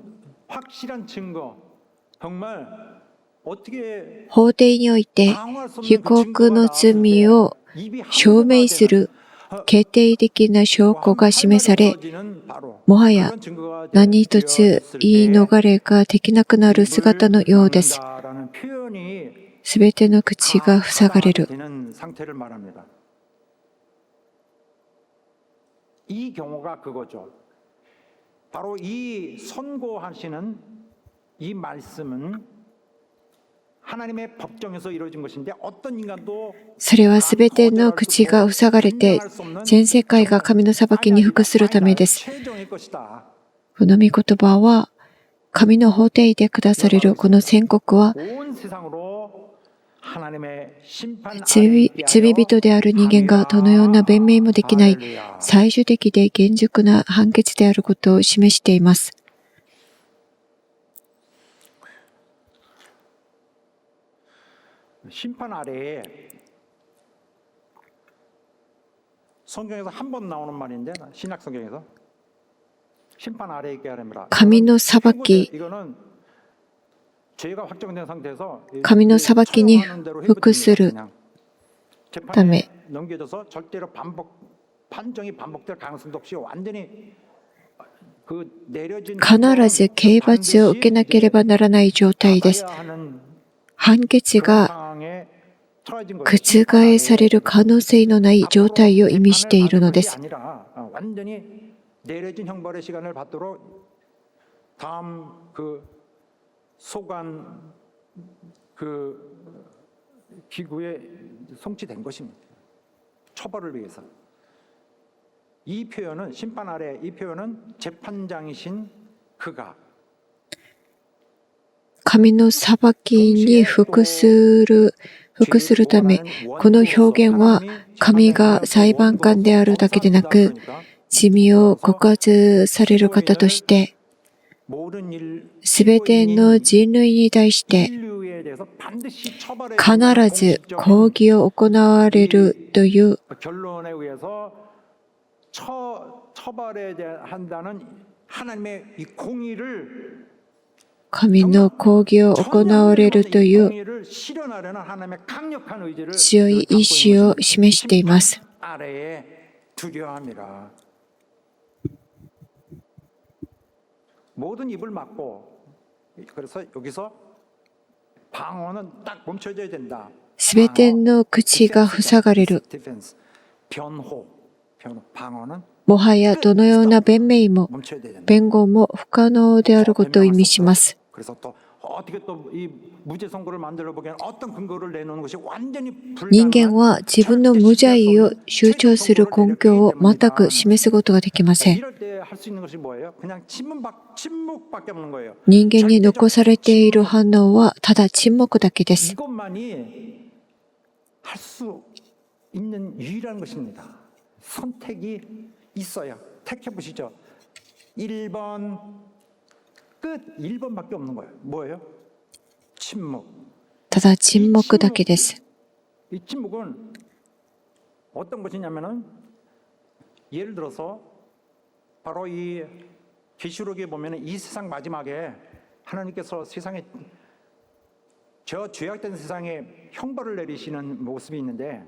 확실한 증거, 정말 어떻게
法廷において被告の罪を証明する決定的な証拠が示され、もはや何一つ言い逃れができなくなる姿のようです。すべての口が塞がれる。
이 경우가 그거죠. 바로 이 선고하시는 이 말씀은 하나님의 법정에서 이루어진 것인데 어떤 인간도
それはすべての口が塞がれて、全世界が神の裁きに服するためです。
최종의 것이다.
この御言葉は、神の法廷で下されるこの宣告は、
온 세상으로 하나님의 심판
罪人である人間がどのような弁明もできない最終的で厳粛な判決であることを示しています。
심판 아래에 성경에서 한 번 나오는 말인데 신약 성경에서 심판 아래에 있게 하랍니다.
神の裁き、
이거는 죄가 확정된 상태에서
神の裁きに服するため、
넘겨져서 절대로 판정이 반복될 가능성도 없이 완전히 그 내려진
必ず刑罰を受けなければならない状態です。 判決が覆される可能性のない状態を意味しているのです。
완전히 내려진 형벌의 시간을 받도록 다음 그 소관 그 기구에 송치된 것입니다. 처벌을 위해서. 이 표현은 심판 아래 이 표현은 재판장이신 그가
神の裁きに服するため、この表現は神が裁判官であるだけでなく、罪を告発される方として、すべての人類に対して必ず抗議を行われるという
결론에 의해서 처벌에 한다는 하나님의 이 공의를
神の抗議を行われるという強い意志を示しています。
모든 입을 막고 그래서 여기서 방어는 딱 멈춰져야 된다.
すべての口が塞がれる。
변호, 방어는
もはやどのような弁明も
멈춰야 된다.
弁護も不可能であることを意味します。
그래서 또 어떻게 또 이 무죄 선고를 만들어 보기엔 어떤 근거를 내놓는 것이 완전히
人間
불가능한
は自分の無罪を主張する根拠を全く示すことができません。
이럴 때 할 수 있는 것이 뭐예요? 그냥 침묵밖에 없는 거예요.
人間に残されている反応はただ沈黙だけです。
이것만이 할 수 있는 유일한 것입니다. 선택이 있어야 택해 보시죠. 1번 끝 1번밖에 없는 거예요. 뭐예요? 침묵.
ただ沈黙だけです。
이 침묵은 어떤 것이냐면은 예를 들어서 바로 이 계시록에 보면은 이 세상 마지막에 하나님께서 세상에 저 죄악된 세상에 형벌을 내리시는 모습이 있는데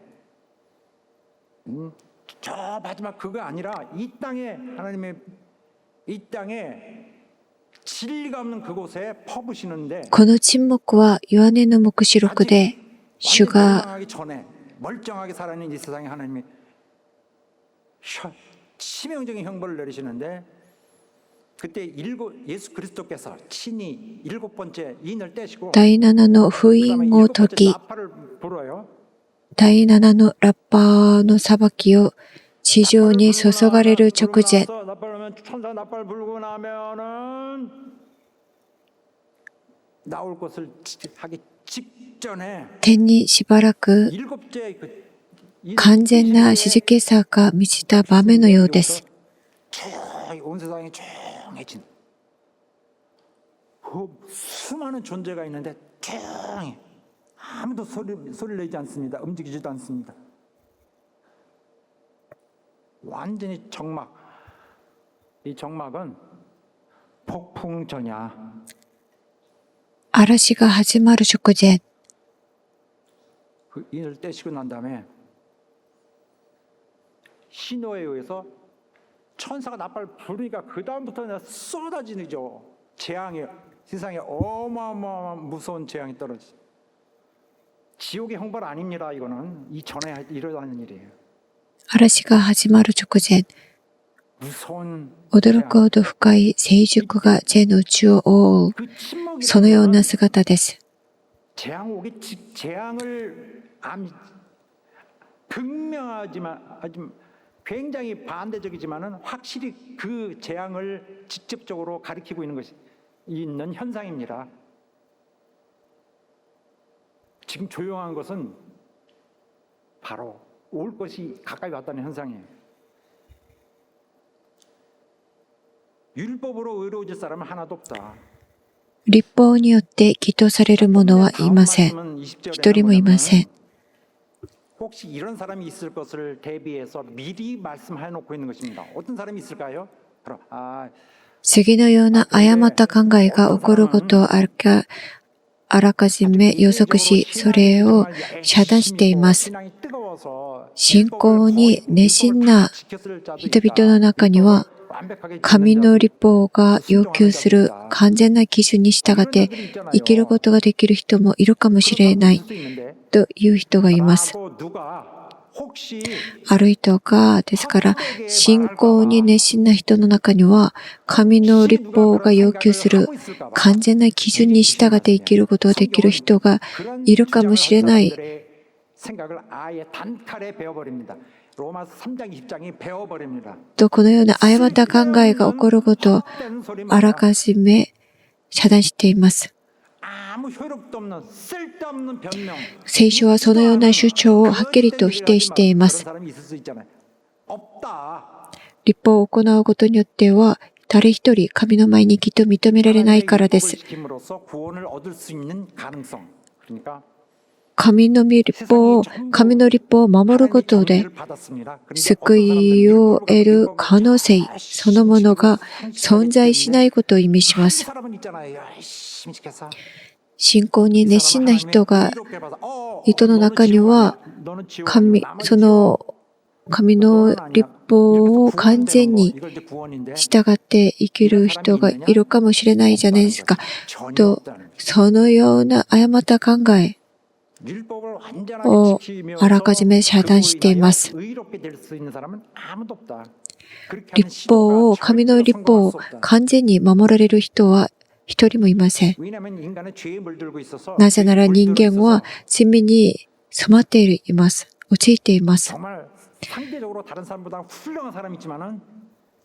저 마지막 그거 아니라 이 땅에 하나님의 이 땅에 진리가 없는 그곳에 퍼부시는데
この沈黙はヨハネの黙示録で主
완전히
が
멸망하기 전에 멀쩡하게 살아있는 이 세상에 하나님이 치명적인 형벌을 내리시는데 그때 예수 그리스도께서 친히 7번째 인을 떼시고
第7の封印を解き、
나팔을 불어요.
第7のラッパーの裁きを地上に注がれる直前、
나팔 불면 천사 나팔 불고 나면은 나올 것을 하기 직전에
天にしばらく
7번째 그
完全な静けさが満ちた場面のようです。
조용히 온 세상이 조용해진 그 수많은 존재가 있는데 조용히 아무도 소리를 내지 않습니다. 움직이지도 않습니다. 완전히 정막. 이 정막은 폭풍 전야.
嵐が始まる直前、
그 인을 떼시고 난 다음에 신호에 의해서 천사가 나팔 부르니까 그 다음부터는 쏟아지죠. 재앙이 세상에 어마어마한 무서운 재앙이 떨어지죠. 지옥의 형벌 아닙니다. 이거는 이 전에 일어나는 일이에요.
嵐が始まる直前、
무서운
驚くほど深い成熟が全宇宙を覆う、
그 침묵이
そのような姿です。
재앙 오기 재앙을 분명하지만 굉장히 반대적이지만은 확실히 그 재앙을 직접적으로 가리키고 있는 것이 있는 현상입니다. 지금 조용한 것은 바로 올 것이 가까이 왔다는 현상이에요. 율법으로 의로워질 사람은 하나도 없다.
立法によって義とされる者はいません。一人もいません。
혹시 이런 사람이 있을 것을 대비해서 미리 말씀해 놓고 있는 것입니다. 어떤 사람이 있을까요? 바로
次のような誤った考えが起こることをあらかじめ予測し、それを遮断しています。信仰に熱心な人々の中には、神の律法が要求する完全な基準に従って生きることができる人もいるかもしれないという人がいます。ある人が、ですから、信仰に熱心な人の中には、神の律法が要求する完全な基準に従って生きることができる人がいるかもしれない。 とこのような誤った考えが起こることをあらかじめ遮断しています。聖書はそのような主張をはっきりと否定しています。律法を行うことによっては誰一人神の前に義と認められないからです。神の律法を守ることで救いを得る可能性そのものが存在しないことを意味します。信仰に熱心な人の中には神の律法を完全に従って生きる人がいるかもしれないじゃないですか。と、そのような誤った考えをあらかじめ遮断しています。神の律法を完全に守られる人は一人もいません。
왜냐하면 인간은 죄에 물들고 있어서
なぜなら
죄에
人
물들어
間は
있어서
罪に染まっています。陥っています。
정말 상대적으로 다른 사람보다 훌륭한 사람이 있지만은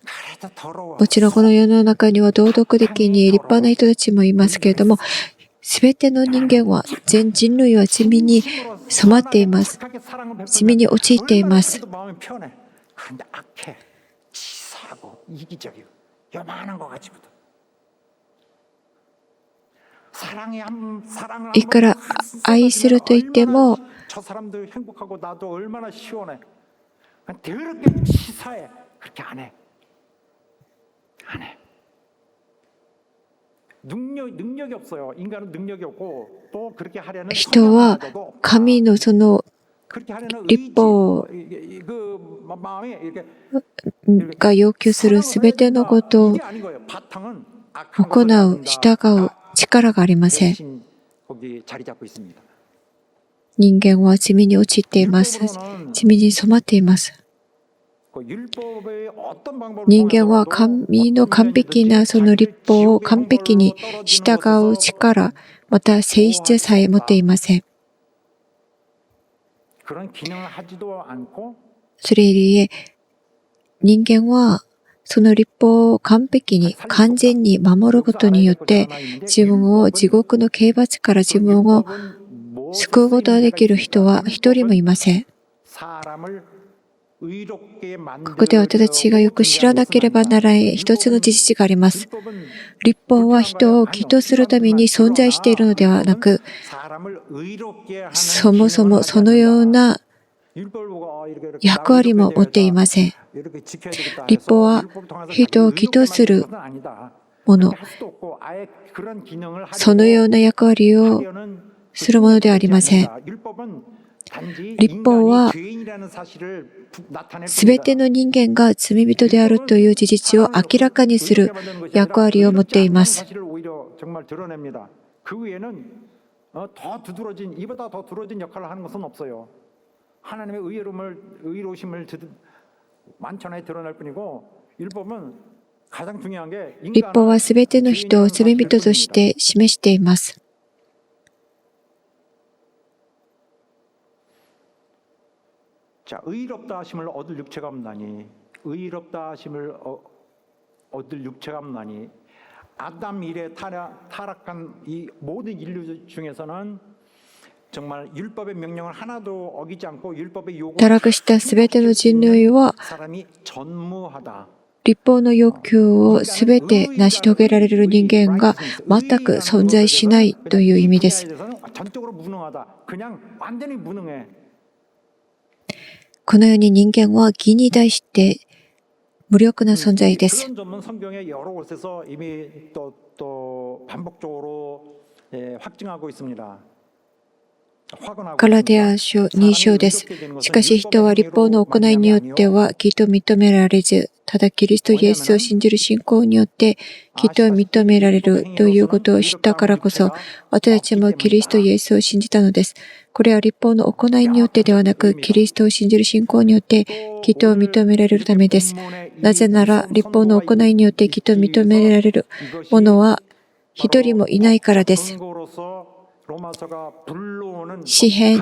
그래도 더러워.
もちろんこの世の中には道徳的に立派な人たちもいますけれども、すべての人間は、全人類は罪に染まっています。罪に陥っています。
마음이 편해. 그런데 악해, 치사하고 이기적이고 요만한 거 가지고도 사랑을
いくら愛すると言っても、
저 사람도 행복하고 나도 얼마나 시원해. 더럽게 치사해. 그렇게 안 해. 안 해. 능력이 없어요. 인간은 능력이 없고 또 그렇게 하려는
人は神のその
그렇게 하려는
立法
그 마음에 이렇게
が要求するすべてのことを
이게 아닌 거예요. 바탕은 악한
行
것을
う、
만든다.
従う力がありません。
대신 거기 자리 잡고 있습니다.
人間は罪に陥っています。罪に染まっています。
그 율법의 어떤 방법을
人間は
통해서라도
神の完璧なその立法を完璧に従う力、また性質さえ持っていません。
그런 기능을 하지도 않고
それゆえ、人間はその立法を完璧に完全に守ることによって、自分を地獄の刑罰から自分を救うことができる人は一人もいません。
사람을 의롭게
ここで私たちがよく知らなければならない一つの事実があります。 立法は人を義とするために存在しているのではなく、
사람을 의롭게 하는
そもそもそのような
율법을 보고 이렇게
役割も持っていません。
이렇게 지켜야 되겠다
立法は
율법을 통해서
人を義とする
건 아니다.
もの、
할 수도 없고 아예 그런 기능을
そのような役割を
하려는
するものではありません。
율법은 단지
立法は
인간이 죄인이라는 사실을 나타낼
すべての人間が罪人であるという事実を明らかにする役割を持っています。
사실을 오히려 정말 드러냅니다. 그 외에는 더 두드러진 이보다 더 두드러진 역할을 하는 것은 없어요. 하나님의 의로우심을 만천하에 드러낼 뿐이고 율법은 가장 중요한 게
立法はすべての人を罪人として示しています。
자, 의롭다 하심을 얻을 육체가 없나니 의롭다 하심을 얻을 육체가 없나니 아담 이래 타락한 이 모든 인류 중에서는 정말 율법의 명령을 하나도 어기지 않고 율법의 요구
堕落したすべての人類は
사람이 전무하다.
立法の要求をすべて成し遂げられる人間が全く存在しないという意味です。
전적으로 무능하다. 그냥 완전히 무능해.
このように人間は義に対して無力な存在です。
그런 점은 성경의 여러 곳에서 이미 또 반복적으로 확증하고 있습니다.
ガラテヤ書2章です。しかし人は立法の行いによっては義と認められず、ただキリストイエスを信じる信仰によって義と認められるということを知ったからこそ、私たちもキリストイエスを信じたのです。これは立法の行いによってではなく、キリストを信じる信仰によって義と認められるためです。なぜなら、立法の行いによって義と認められる者は一人もいないからです。詩編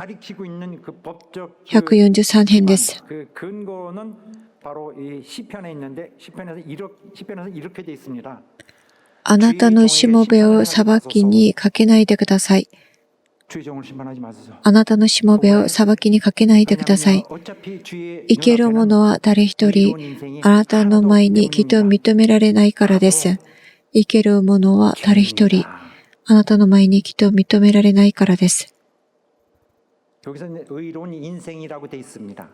143編です。
그 근거는 바로 이 시편에 있는데 시편에서 이렇게 돼 있습니다.
あなたのしもべを裁きにかけないでください。
죄종을 심판하지 마소서.
あなたのしもべを裁きにかけないでください。
어차피 주의
生ける者は誰一人、あなたの前に義と認められないからです。生ける者は誰一人、あなたの前に義と認められないからです。
여기서 의로운 인생이라고 돼 있습니다.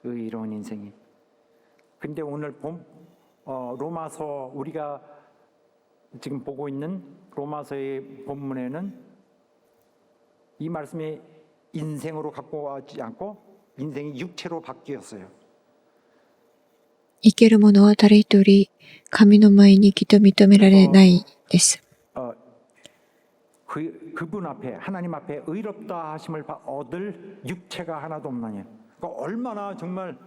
의로운 인생이. 근데 오늘 로마서 우리가 지금 보고 있는 로마서의 본문에는 이 말씀이 인생으로 갖고 와지 않고 인생이 육체로 바뀌었어요.
生ける者は誰一人、神の前に義と認められないです。
그분 앞에 하나님 앞에 의롭다 하심을 얻을 육체가 하나도 없나니. 그러니까 얼마나 정말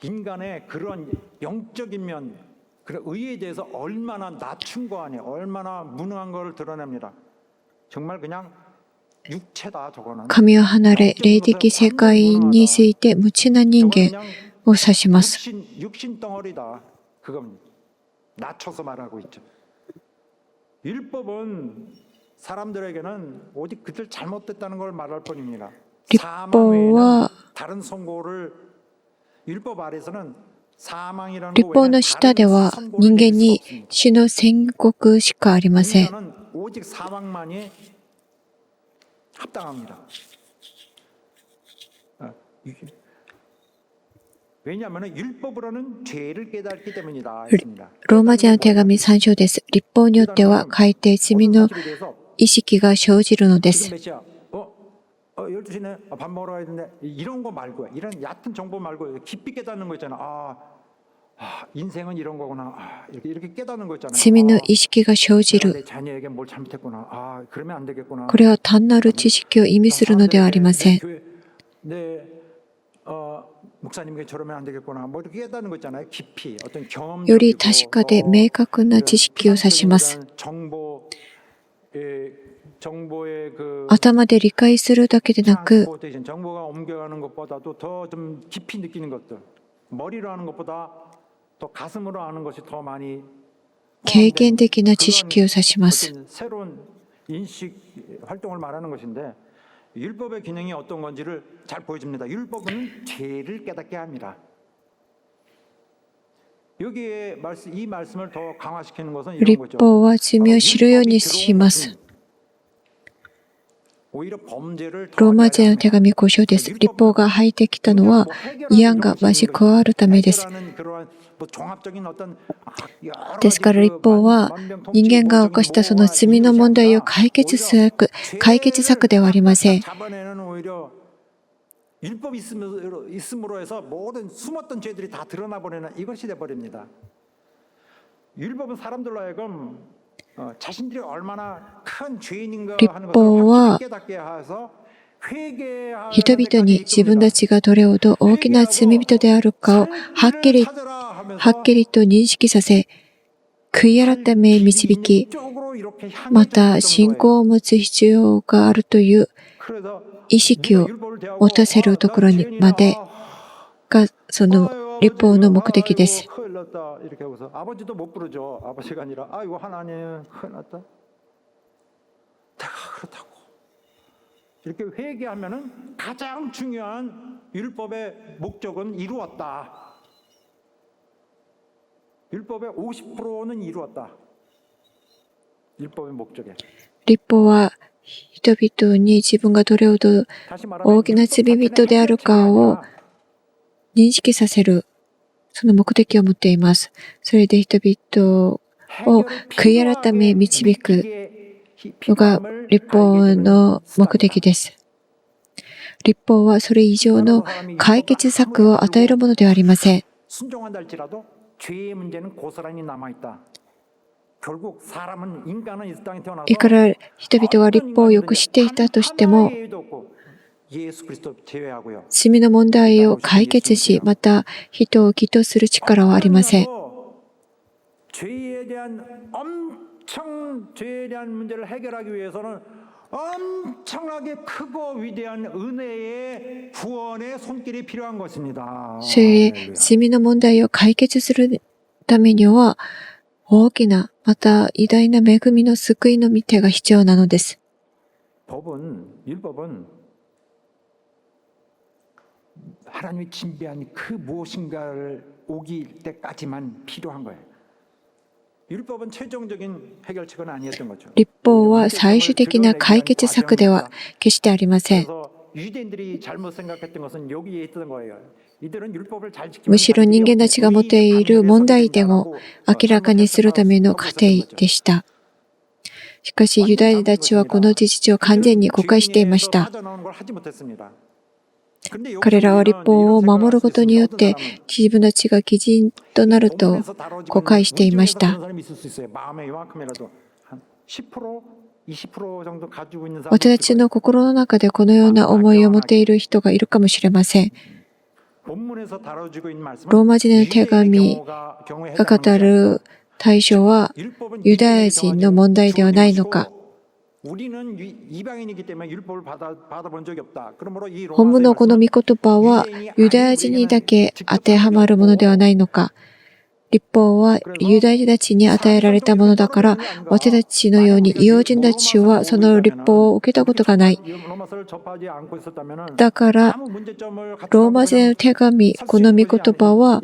인간의 그런 영적인 면, 그래 의에 대해서 얼마나 낮춘 거 아니에요. 얼마나 무능한 걸 드러냅니다. 정말 그냥 육체다 저거는.
神を離れ、霊的世界について無知な人間を指します。
육신 덩어리다. 그건 낮춰서 말하고 있죠. 율법은 사람들에게는 오직 그들 잘못됐다는 걸 말할 뿐입니다. 사망 외에는 다른 선고를 율법 아래서는 사망이라는
立法の下では人間に死の宣告しかありません。
인간은 오직 사망만이 합당합니다. 왜냐하면 율법으로는 죄를 깨닫기 때문이다. 했습니다.
ローマ人の手紙3章です。立法によっては改定罪の意識が生じるので
지금
す。
몇 시야? 12시네. 밥 먹으러 가야 되는데 이런 거 말고 이런 얕은 정보 말고 깊이 깨닫는 거 있잖아. 인생은 이런 거구나. 이렇게 깨닫는 거 있잖아요.
罪の意識が生じ
내가
る。
내 자녀에게 뭘 잘못했구나. 그러면 안 되겠구나.
これは単なる知識を意味するのではありません。
네, 목사님에게 저러면 안 되겠구나. 뭐 이렇게 깨닫는 거 있잖아요. 깊이 어떤 경험.
より確かで明確な知識を指します。
정보의 그
頭で理解するだけでなく、
정보가 옮겨가는 것보다도 더 좀 깊이 느끼는 것들. 머리로 하는 것보다 더 가슴으로 하는 것이 더 많이
経験的な知識を指します。
어떤 새로운 인식 활동을 말하는 것인데 율법의 기능이 어떤 건지를 잘 보여줍니다. 율법은 죄를 깨닫게 합니다. 여기에 이 말씀을 더 강화시키는 것은 이런
立
거죠.
法は罪を知るようにします。
오히려 범죄를
ローマ人の手紙5章です。立法が入ってきたのは、慰安が増し加わるためです。ですから立法は人間が犯したその罪の問題を解決策ではありません。
율법이 있음으로 해서 모든 숨었던 죄들이 다 드러나 버리는 이것이 돼 버립니다. 율법은 사람들로 하여금 자신들이 얼마나 큰 죄인인가 하는 것을 확실히 깨닫게 해서
人々に自分たちがどれほど大きな罪人であるかをはっきりと認識させ、悔い改め導き、また信仰を持つ必要があるという意識を持たせるところにまでがその立法の目的です。
이렇게 하고서 아버지도 못 부르죠. 아버지가 아니라 아이고 하나님 큰일 났다. 내가 그렇다고 이렇게 회개하면은 가장 중요한 율법의 목적은 이루었다. 율법의 50%는 이루었다. 율법의 목적에.
立法は人々に自分がどれほど大きな罪人であるかを認識させる、その目的を持っています。それで人々を悔い改め導くのが立法の目的です。立法はそれ以上の解決策を与えるものではありません。
순종한다 할지라도 죄의 문제는 고스란히 남아 있다. 결국 사람은 인간은 이 땅에 태어나서
いくら人々が立法をよく知っていたとしても、
예수 그리스도 제외하고요.
罪の問題を解決し、また人を義とする力はありません。
죄에 대한 죄에 대한 문제를 해결하기 위해서는 엄청나게 크고 위대한 은혜의 구원의 손길이 필요한 것입니다.
それで罪の問題を解決するためには、大きな、また偉大な恵みの救いの御手が必要なのです。
율법은 하나님의 진비한 그 무엇인가를 오길 때까지만 필요한 거예요. 율법은 최종적인 해결책은 아니었던 거죠.
立法は最終的な解決策では決してありません。
그래서 유대인들이 잘못 생각했던 것은 여기에 있던 거예요. 이들은 율법을 잘 지키면
むしろ人間たちが持っている問題点を明らかにするための過程でした。しかしユダヤ人たちはこの事実を完全に誤解していました。彼らは立法を守ることによって自分たちが義人となると誤解していました。私たちの心の中でこのような思いを持っている人がいるかもしれません。
본문에서 다뤄지고 있는 말씀은
ローマ人への手紙 が語る対象はユダヤ人の問題ではないのか。
우리는 이방인이기 때문에 율법을 받아본 적이 없다. 그러므로 이
本文のこの御言葉はユダヤ人にだけ当てはまるものではないのか。律法はユダヤ人たちに与えられたものだから、私たちのように異邦人たちはその律法を受けたことがない。だから、ローマ人への手紙、この御言葉は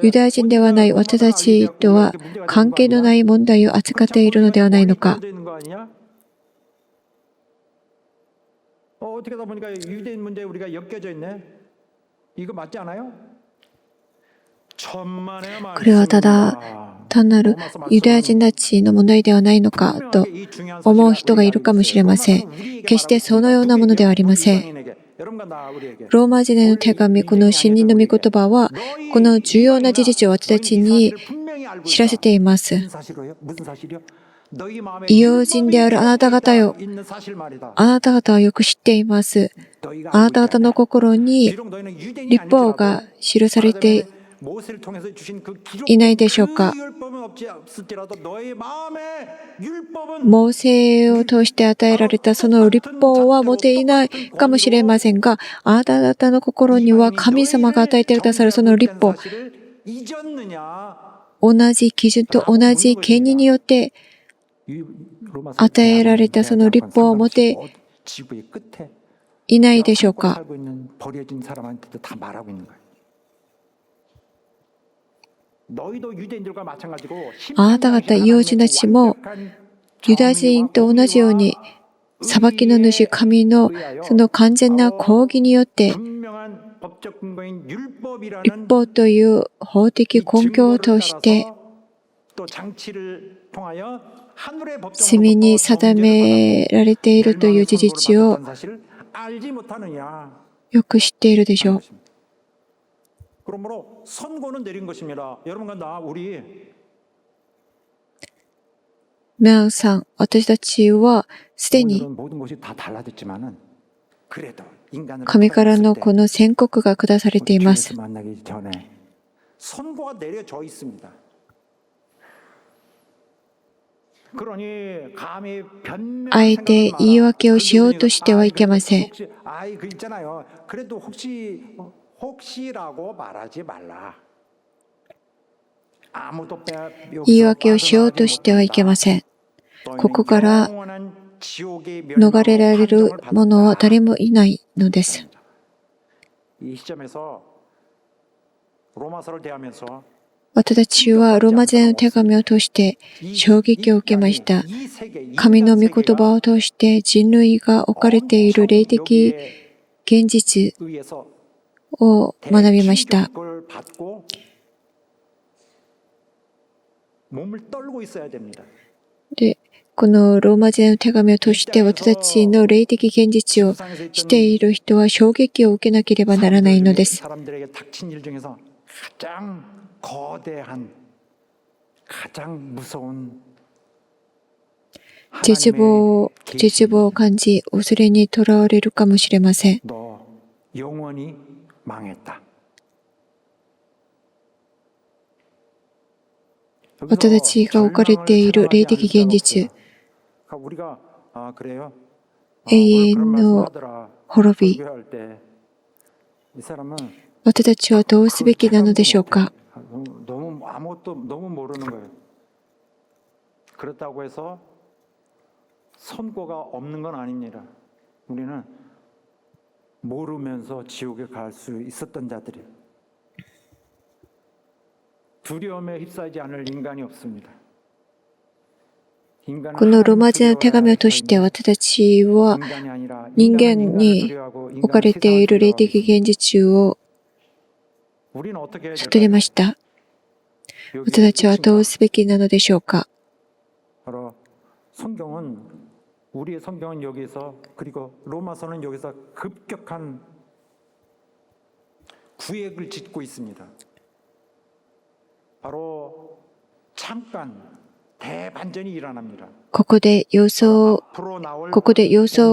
ユダヤ人ではない私たちとは関係のない問題を扱っているのではないのか。
어떻게 하다 보니까 유대인 문제에 우리가 엮여져 있네. 이거 맞지 않아요? 천만의
これはただ単なるユダヤ人たちの問題ではないのかと思う人がいるかもしれません。決してそのようなものではありません。ローマ人への手紙、この信任の御言葉は、この重要な事実を私たちに知らせています。異邦人であるあなた方よ、あなた方はよく知っています。あなた方の心に律法が記されていないでしょうか。モーセを通して与えられたその律法は持っていないかもしれませんが、あなた方の心には神様が与えてくださるその律法、同じ基準と同じ権利によって与えられたその律法を持っていないでしょうか。あなた方異邦人たちもユダヤ人と同じように裁きの主神のその完全な公義によって律法という法的根拠を通して罪に定められているという事実をよく知っているでしょう。皆さん、私たちはすでに神からのこの宣告が下されています。あえて言い訳をしようとしてはいけません。言い訳をしようとしてはいけません。ここから逃れられる者は誰もいないのです。私たちはローマ人への手紙を通して衝撃を受けました。神の御言葉を通して人類が置かれている霊的現実を学びました。で、このローマ人への手紙を通して私たちの霊的現実をしている人は衝撃を受けなければならないのです。絶望を感じ、恐れにとらわれるかもしれません。私たちが置かれている霊的現実、永遠の滅び、私たちはどうすべきなのでしょうか。このローマ人の手紙を通して私たちは人間に置かれている霊的現実を悟りました。私たちはどうすべきなのでしょうか。
대반전이 일어납니다.
ここで予想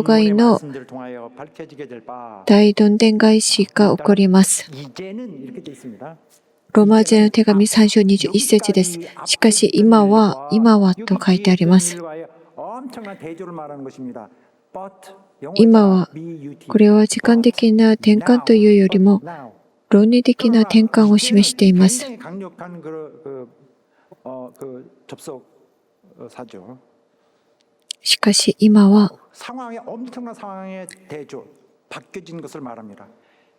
外の
말씀들을 통하여 밝혀지게 될 바.
大どんでん返しが起こります。
이제는 이렇게 돼 있습니다.
ローマ人への手紙3章21節です。しかし今はと書いてあります。
엄청난 대조를 말하는 것입니다. But
今はこれは時間的な転換というよりも論理的な転換を示しています。
굉장히 강력한 그 접속사죠.
しかし今は
상황의 엄청난 상황의 대조 바뀌어진 것을 말합니다.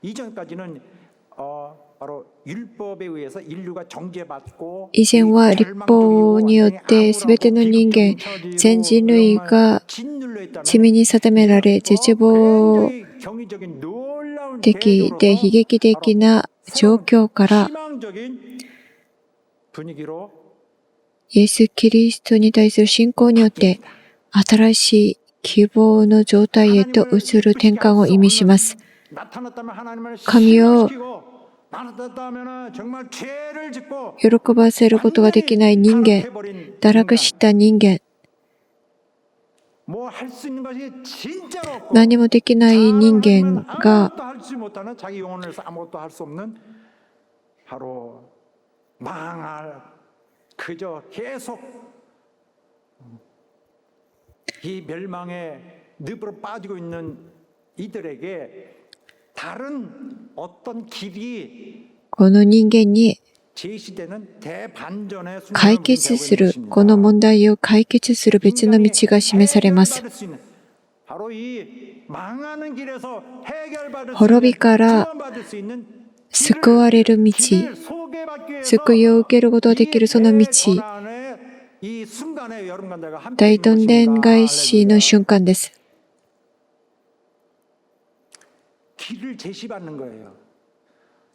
이전까지는 바로 율법에 의해서 인류가 정죄받고
以前は立法によってすべての人間、全人類が罪に定められ、絶望的で悲劇的な状況から
희망적인 분위기로
イエス・キリストに対する信仰によって新しい希望の状態へと移る転換を意味します。 神を喜ばせることができない人間、堕落した人間、何もできない人間が
그저 계속 이 멸망의 늪으로 빠지고 있는 이들에게 다른 어떤 길이
この人間に
제시되는 대반전의
解決する、この問題を解決する別の道が示されます。
바로 이 망하는 길에서 해결받을 수
滅び
있는
から
구원받을 수 있는
救われる道、
길을 소개받기 위해서
救いを受けることができるその道、
이 순간에 여러분들과 함께
大どんでん返しの瞬間です。
길을 제시받는 거예요.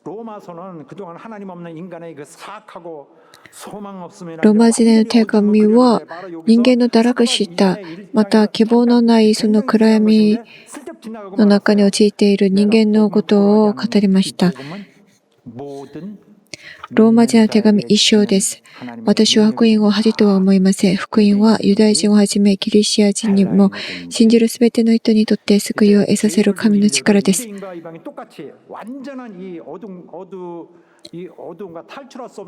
로마서는 그동안 하나님 없는 인간의 그 사악하고 소망 없음이나
ローマ人への手紙は人間の堕落した、また希望のないその暗闇の中に陥っている人間のことを語りました。 ローマ人への手紙1章です。私は福音を恥とは思いません。福音はユダヤ人をはじめキリシア人にも信じるすべての人にとって救いを得させる神の力です。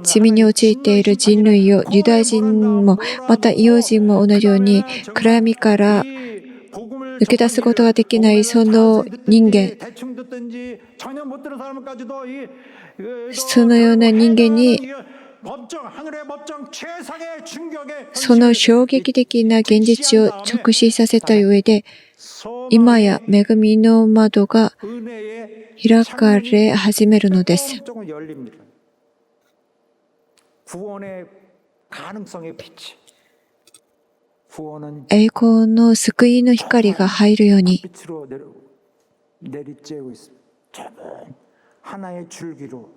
罪に陥っている人類をユダヤ人もまた異様人も同じように暗闇から抜け出すことができないその人間、そのような人間にその衝撃的な現実を直視させた上で、今や恵みの窓が開かれ始めるのです。 栄光の救いの光が入るように、
하나의 줄기로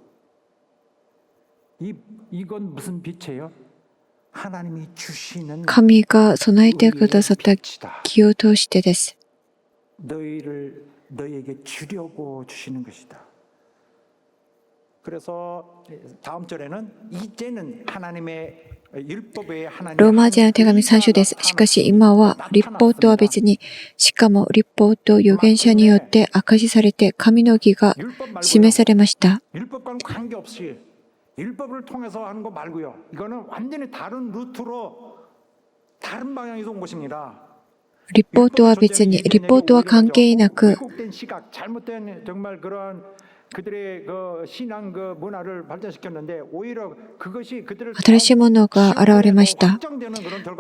이건 무슨 빛이에요? 하나님이 주시는
神が備えてくださった気を通してです。
너희에게 주려고 주시는 것이다. 그래서 다음 절에는 이제는 하나님의
ローマ人への手紙3章です。しかし今は律法とは別に、しかも律法と預言者によって明かしされて神の義が示されました。
율법을 통해서 하는 거 말고요. 이거는 완전히 다른 루트로 다른 방향에서 온 것입니다.
律法とは別に、律法とは関係なく、
왜곡된 시각, 잘못된 정말 그러한 그들의 그 신앙 그 문화를 발전시켰는데 오히려 그것이 그들을
新しいものが現れました。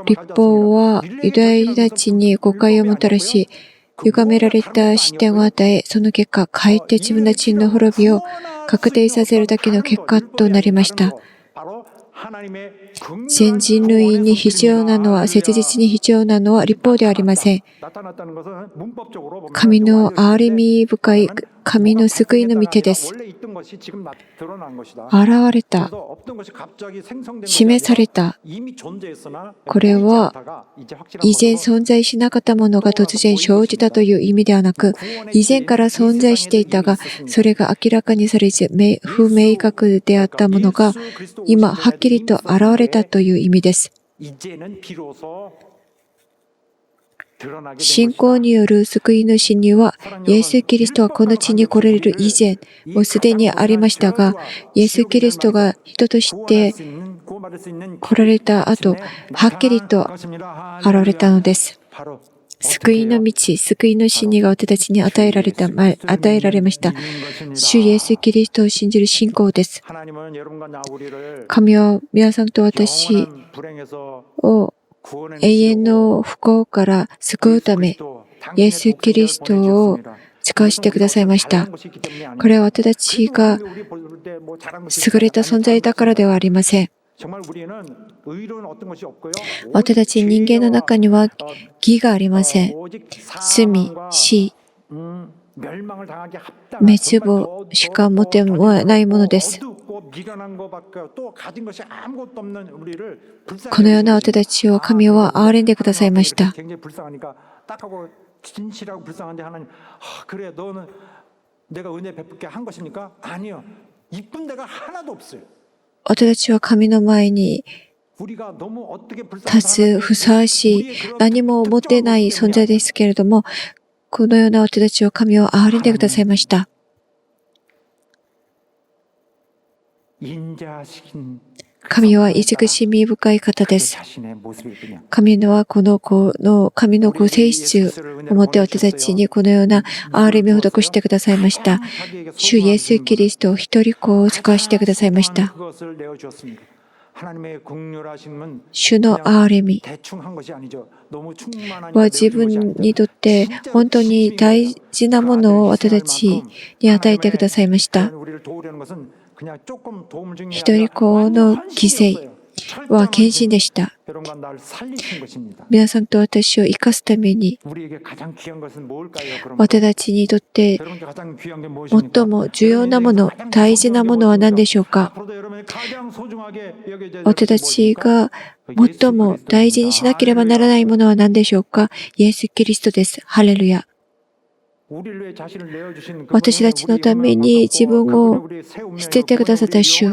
律法はユダヤ人たちに誤解をもたらし、歪められた視点を与え、その結果、かえって自分たちの滅びを確定させるだけの結果となりました。 全人類に必要なのは、切実に必要なのは律法ではありません。神の憐れみ深い神の救いの御手です。現れた、示された、これは以前存在しなかったものが突然生じたという意味ではなく、以前から存在していたが、それが明らかにされず不明確であったものが今はっきりと現れたという意味です。
이제는 비로소 드러나게 된
信仰
것이다.
による救いの侵入は、イエス・キリストはこの地に来られる以前、もうすでにありましたが、イエス・キリストが人として来られた後、はっきりと現れたのです。救いの道、救いの真理が私たちに与えられました。主イエス・キリストを信じる信仰です。神は皆さんと私を永遠の不幸から救うため、イエス・キリストを使わせてくださいました。これは私たちが優れた存在だからではありません。私たち人間の中には義がありません。罪、死、滅亡しか持ってないものです。このような私たちを神は憐れんでくださいました。私たちは神の前に立つふさわしい何も持ってない存在ですけれども、このような私たちを神は憐れんでくださいました。神は慈しみ深い方です。神のは神の性質をもって私たちにこのような憐れみを施してくださいました。主イエス・キリスト一人子を使わせてくださいました。主の憐れみは自分にとって本当に大事なものを私たちに与えてくださいました。一人子の犠牲は献身でした。皆さんと私を生かすために、私たちにとって最も重要なもの、大事なものは何でしょうか。私たちが最も大事にしなければならないものは何でしょうか。イエス・キリストです。ハレルヤ。私たちのために自分を捨ててくださった主。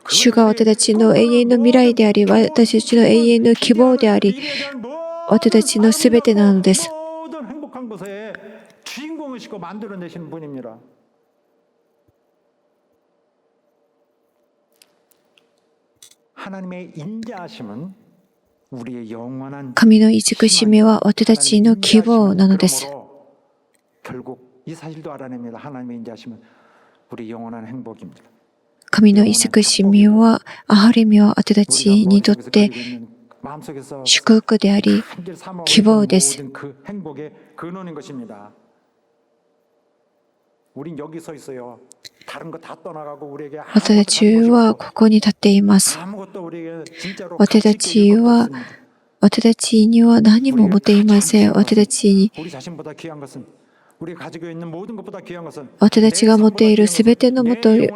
主が私たちの永遠の未来であり、私たちの永遠の希望であり、私たちのすべてなのです。神の慈しみは私たちの希望なのです。神の慈しみは、憐れみは私たちにとって祝福であり、希望です。私たちはここに立っています。私たちには何も持っていません。私たちが持っているすべてのことよ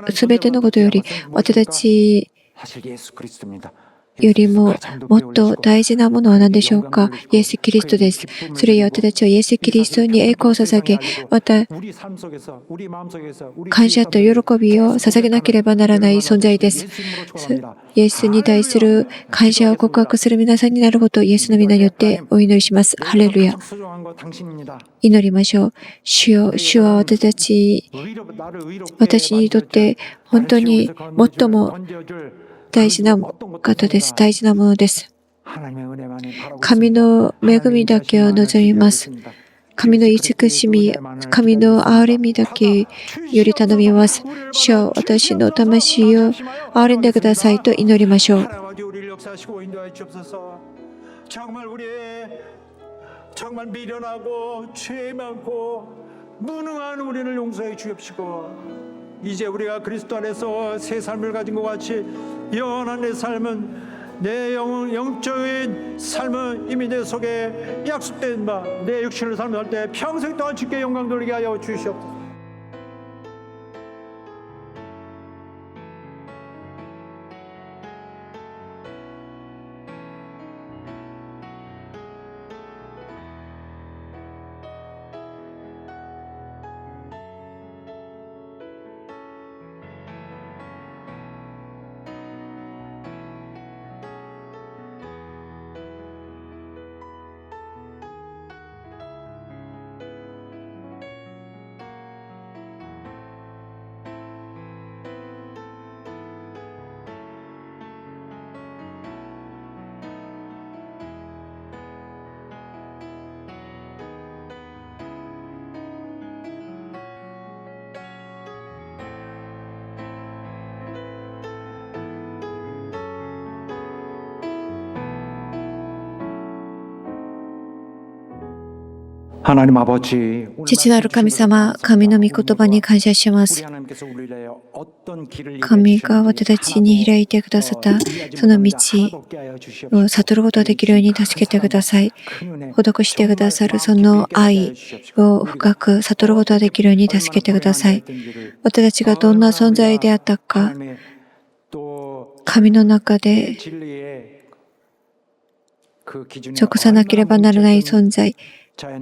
り、私たちよりももっと大事なものは何でしょうか。イエス・キリストです。それゆえ私たちはイエス・キリストに栄光を捧げ、また感謝と喜びを捧げなければならない存在です。イエスに対する感謝を告白する皆さんになることをイエスの皆によってお祈りします。ハレルヤ。祈りましょう。主よ、主は私にとって本当に最も大事な方です。大事なものです。神の恵みだけを望みます。神の慈しみ、神の憐れみだけより頼みます。主よ、私の魂を憐れんでくださいと祈りましょう。
이제 우리가 그리스도 안에서 새 삶을 가진 것 같이 영원한 내 삶은 내 영적인 삶은 이미 내 속에 약속된 바 내 육신을 삶을 때 평생 동안 주께 영광 돌리게 하여 주시옵소서. 하나님 아버지, 오늘
父なる神様、神の御言葉に感謝しま
우리
す。
하나님께서 우리를 위하여 어떤 길을
神が私たちに開いてくださったその道を悟ることができるように助けてください。施してくださるその愛を深く悟ることができるように助けてください。私たちがどんな存在であったか、神の中で直さなければならない存在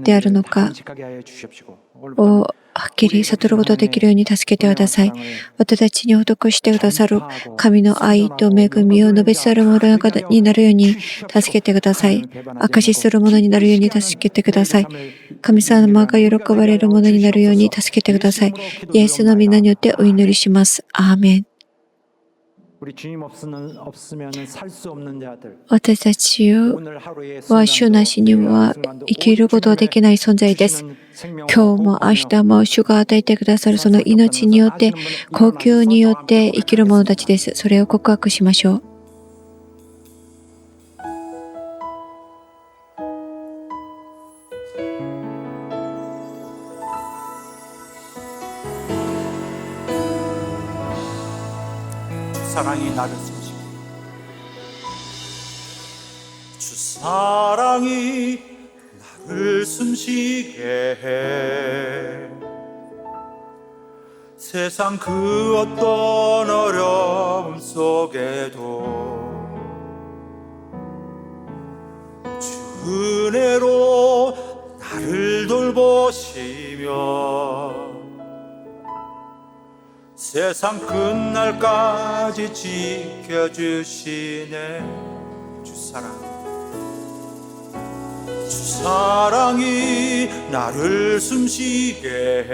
であるのかをはっきり悟ることができるように助けてください。私たちに施してくださる神の愛と恵みを述べ伝えるものになるように助けてください。証しするものになるように助けてください。神様が喜ばれるものになるように助けてください。イエスの皆によってお祈りします。アーメン。
우리 주님 없으면 살 수 없는 자들.
私たち
오늘 하루에
は主なしには生きることができない存在です。今日も明日も主が与えてくださるその命によって、呼吸によって生きる者たちです。それを告白しましょう。
사랑이 나를 숨쉬게 주 사랑이 나를 숨쉬게 해 세상 그 어떤 어려움 속에도 주 은혜로 나를 돌보시며 세상 끝날까지 지켜주시네 주 사랑이 나를 숨쉬게 해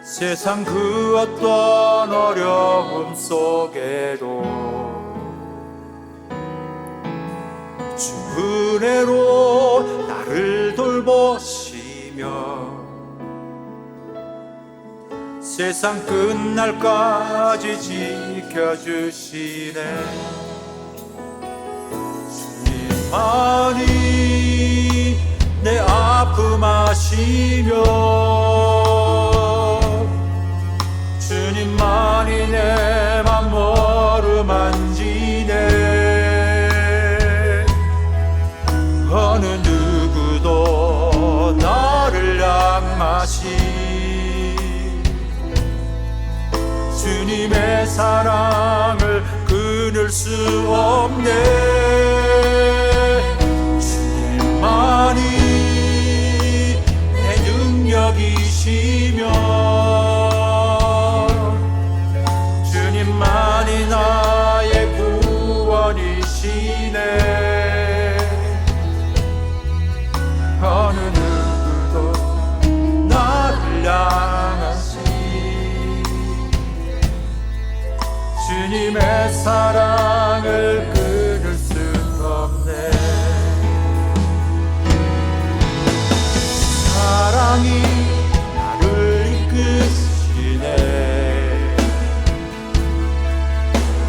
세상 그 어떤 어려움 속에도 주 은혜로 나를 돌보시며 세상 끝날까지 지켜주시네 주님만이 내 아픔 아시며 주님만이 내 맘 머루만지네 어느 누구도 나를 향하시 주님의 사랑을 끊을 수 없네 주님만이 내 능력이시며 주님만이 나의 구원이시네 어느 누구도 나를 향하시 주님의 사랑을 끊을 수 없네 사랑이 나를 이끄시네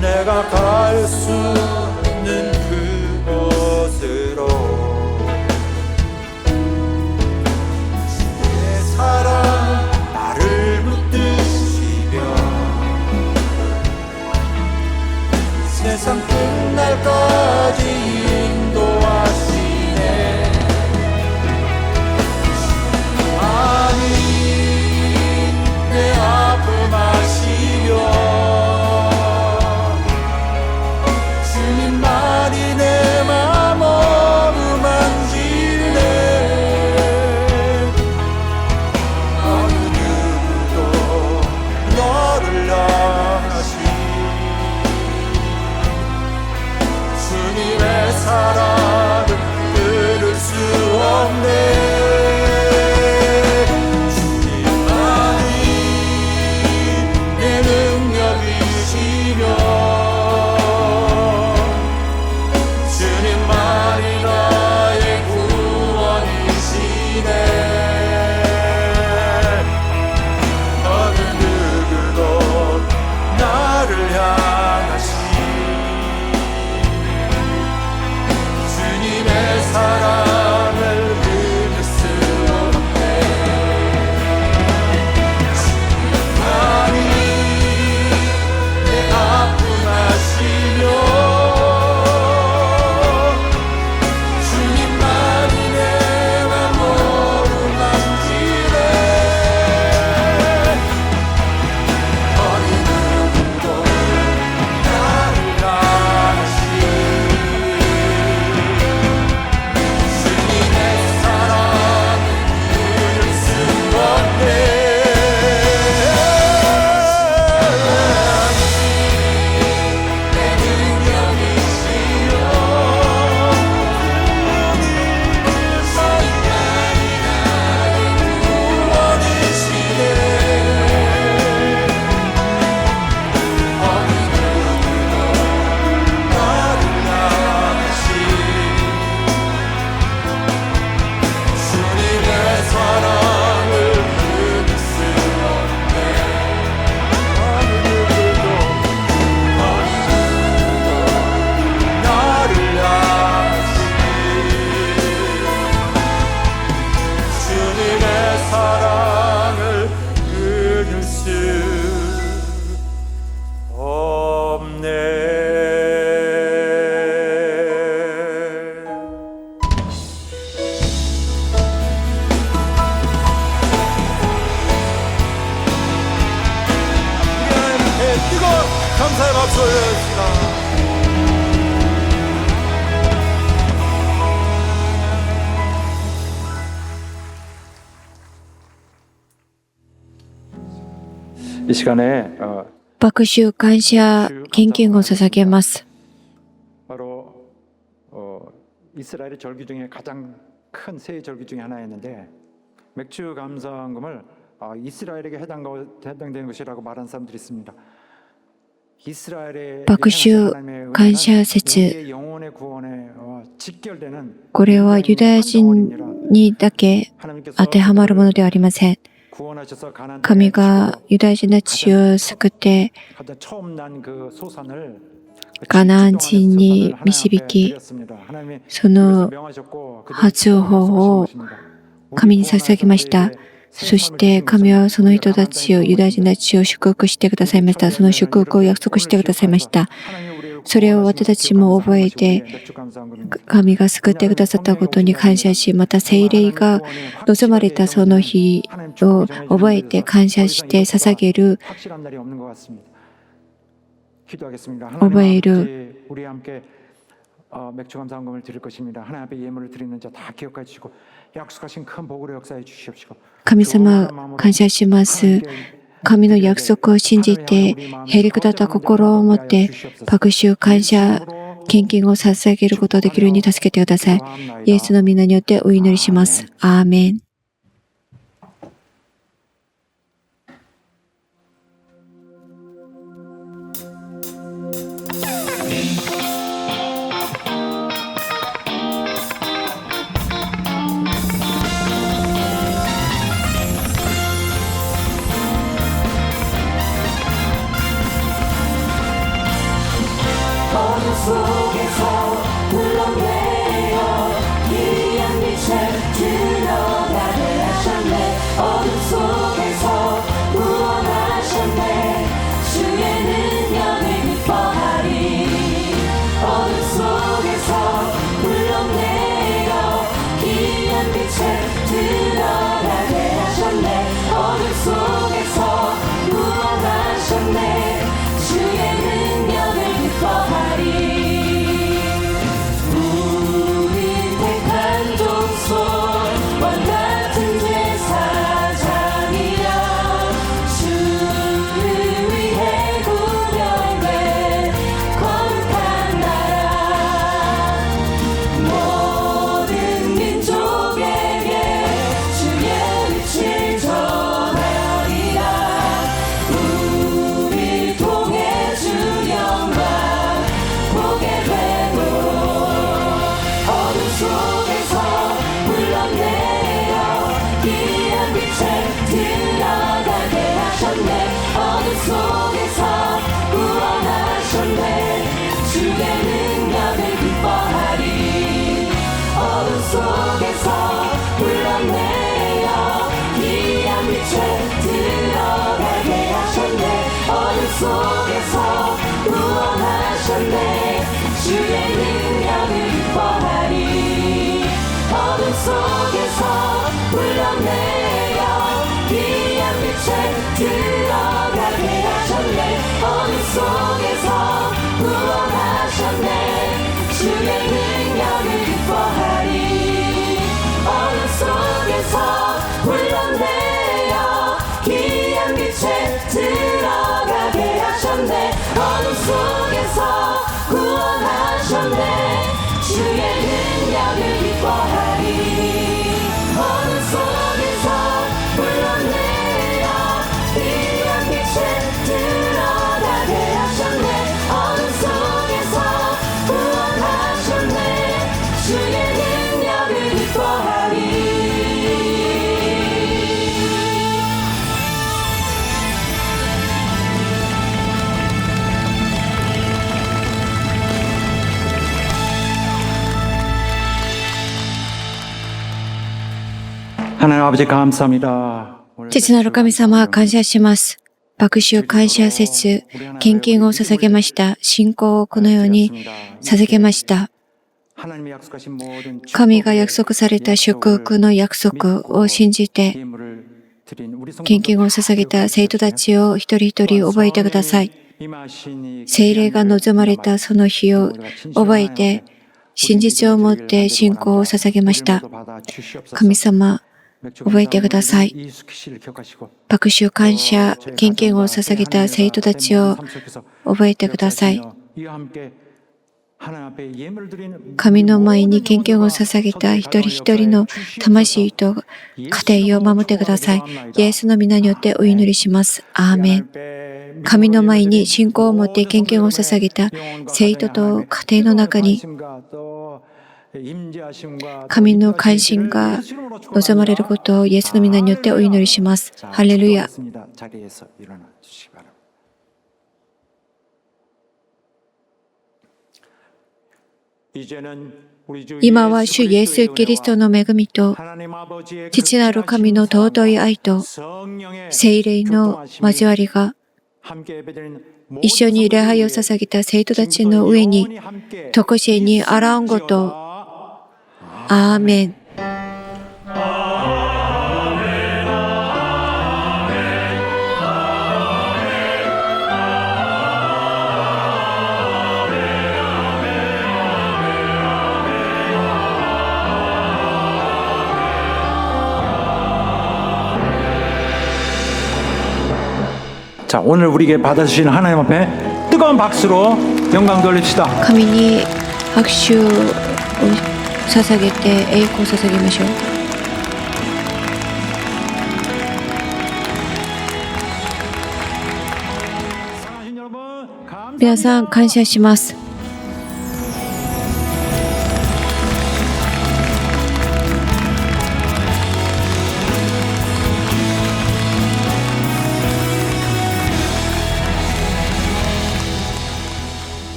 내가 갈 수 있는 그곳으로 주의 사랑 나를 붙드시며 세상 끝날까지 인도하시네 주님만이 내 아픔 아시며 주님만이 내 맘 어루만지네 어느 누구도 너를 향하시 주님의 사랑을 끊을 수 없네 주님만이 내 능력이시며 주님만이 나의 구원이시네 어느 누구도 나를 향하시
시간에
爆臭感謝献金を捧げます。
바로 이스라엘의 절기 중에 가장 큰 세 절기 중에 하나였는데 맥주 감사헌금을 이스라엘에게 해당되는 것이라고 말하는 사람들이 있습니다. 이스라엘의
爆臭感謝節、
영혼의 구원에 직결되는
これはユダヤ人にだけ当てはまるものではありません。
구원하셔서 가나안
神がユダヤ人たちを救って
가장 처음 난 그 소산을
カナン人に導き、その発音法を神に捧げました。そして神はその人たちを、ユダヤ人たちを祝福してくださいました。その祝福を約束してくださいました。それを私たちも覚えて、神が救ってくださったことに感謝し、また聖霊が望まれたその日を覚えて感謝して捧げる、
기도하겠습니다.
오바이르.
하나님 우리 함께 맥주 감사헌금을 드릴 것입니다. 하나님 앞에 예물을 드리는 자 다 기억해 주시고 약속하신 큰 복으로 역사해 주시옵시고
神様、感謝します。神の約束を信じて、へりくだった心を持って、爆臭感謝、献金を捧げることができるように助けてください。イエスの皆によってお祈りします。アーメン。
어둠 속에서 불러내어 귀한 빛에 들어가게 하셨네. 어둠 속에서 구원하셨네. 주의 능력을 기뻐하리. 어둠 속에서 불러내어 귀한 빛에 들어가게 하셨네. 어둠 속에서 구원하셨네. 주의 능력을 기뻐하리. 우리 택한 족속 왕 같은 제사장이여 주를 위해 구별된 거룩한 나라 모든 민족에게 주의 빛을 전하리라. 우리 통해 주 영광 보게 되고 어둠 속에서 불러내어 귀한 빛에 들어가게 하셨네. 어둠 속에서 구원하셨네. 주의 능력을 기뻐하리. 어둠 속에서 불러내어 귀한 빛에 들어가게 하셨네. 어둠 속에서 구원하셨네. 주의 능력을 기뻐하리. 어둠 속에서 불러내어 귀한 빛에 들어가게 하셨네. 어둠 속에서 구원하셨네. 주의 능력을 기뻐하리. 어둠 속에서 불러내어 귀한 빛에 들어가게 하셨네. 어둠 속에서 구원하셨네. 주의 능력을 기뻐하리. 어둠 속에서 불러내어 귀한 빛에 들어가게 하셨네. 어둠 속에서 구원하셨네. 주의 능력을 기뻐하리.
하나님 아버지 감사합니다.
父なる神様、感謝します。爆臭感謝節、献金を捧げました。信仰をこのように捧げました。神が約束された祝福の約束を信じて、献金を捧げた生徒たちを一人一人覚えてください。聖霊が望まれたその日を覚えて、真実を持って信仰を捧げました。神様、覚えてください。拍手感謝、献金を捧げた生徒たちを覚えてください。神の前に献金を捧げた一人一人の魂と家庭を守ってください。イエスの皆によってお祈りします。アーメン。神の前に信仰を持って献金を捧げた生徒と家庭の中に神の関心が望まれることをイエスの皆によってお祈りします。ハレルヤ。今は主イエス・キリストの恵みと父なる神の尊い愛と聖霊の交わりが一緒に礼拝を捧げた生徒たちの上に常しえにあらんごと。アーメン。
자, 오늘 우리에게 받아주신 하나님 앞에 뜨거운 박수로 영광 돌립시다.
神に拍手を捧げて栄光を捧げましょう。皆さん感謝します。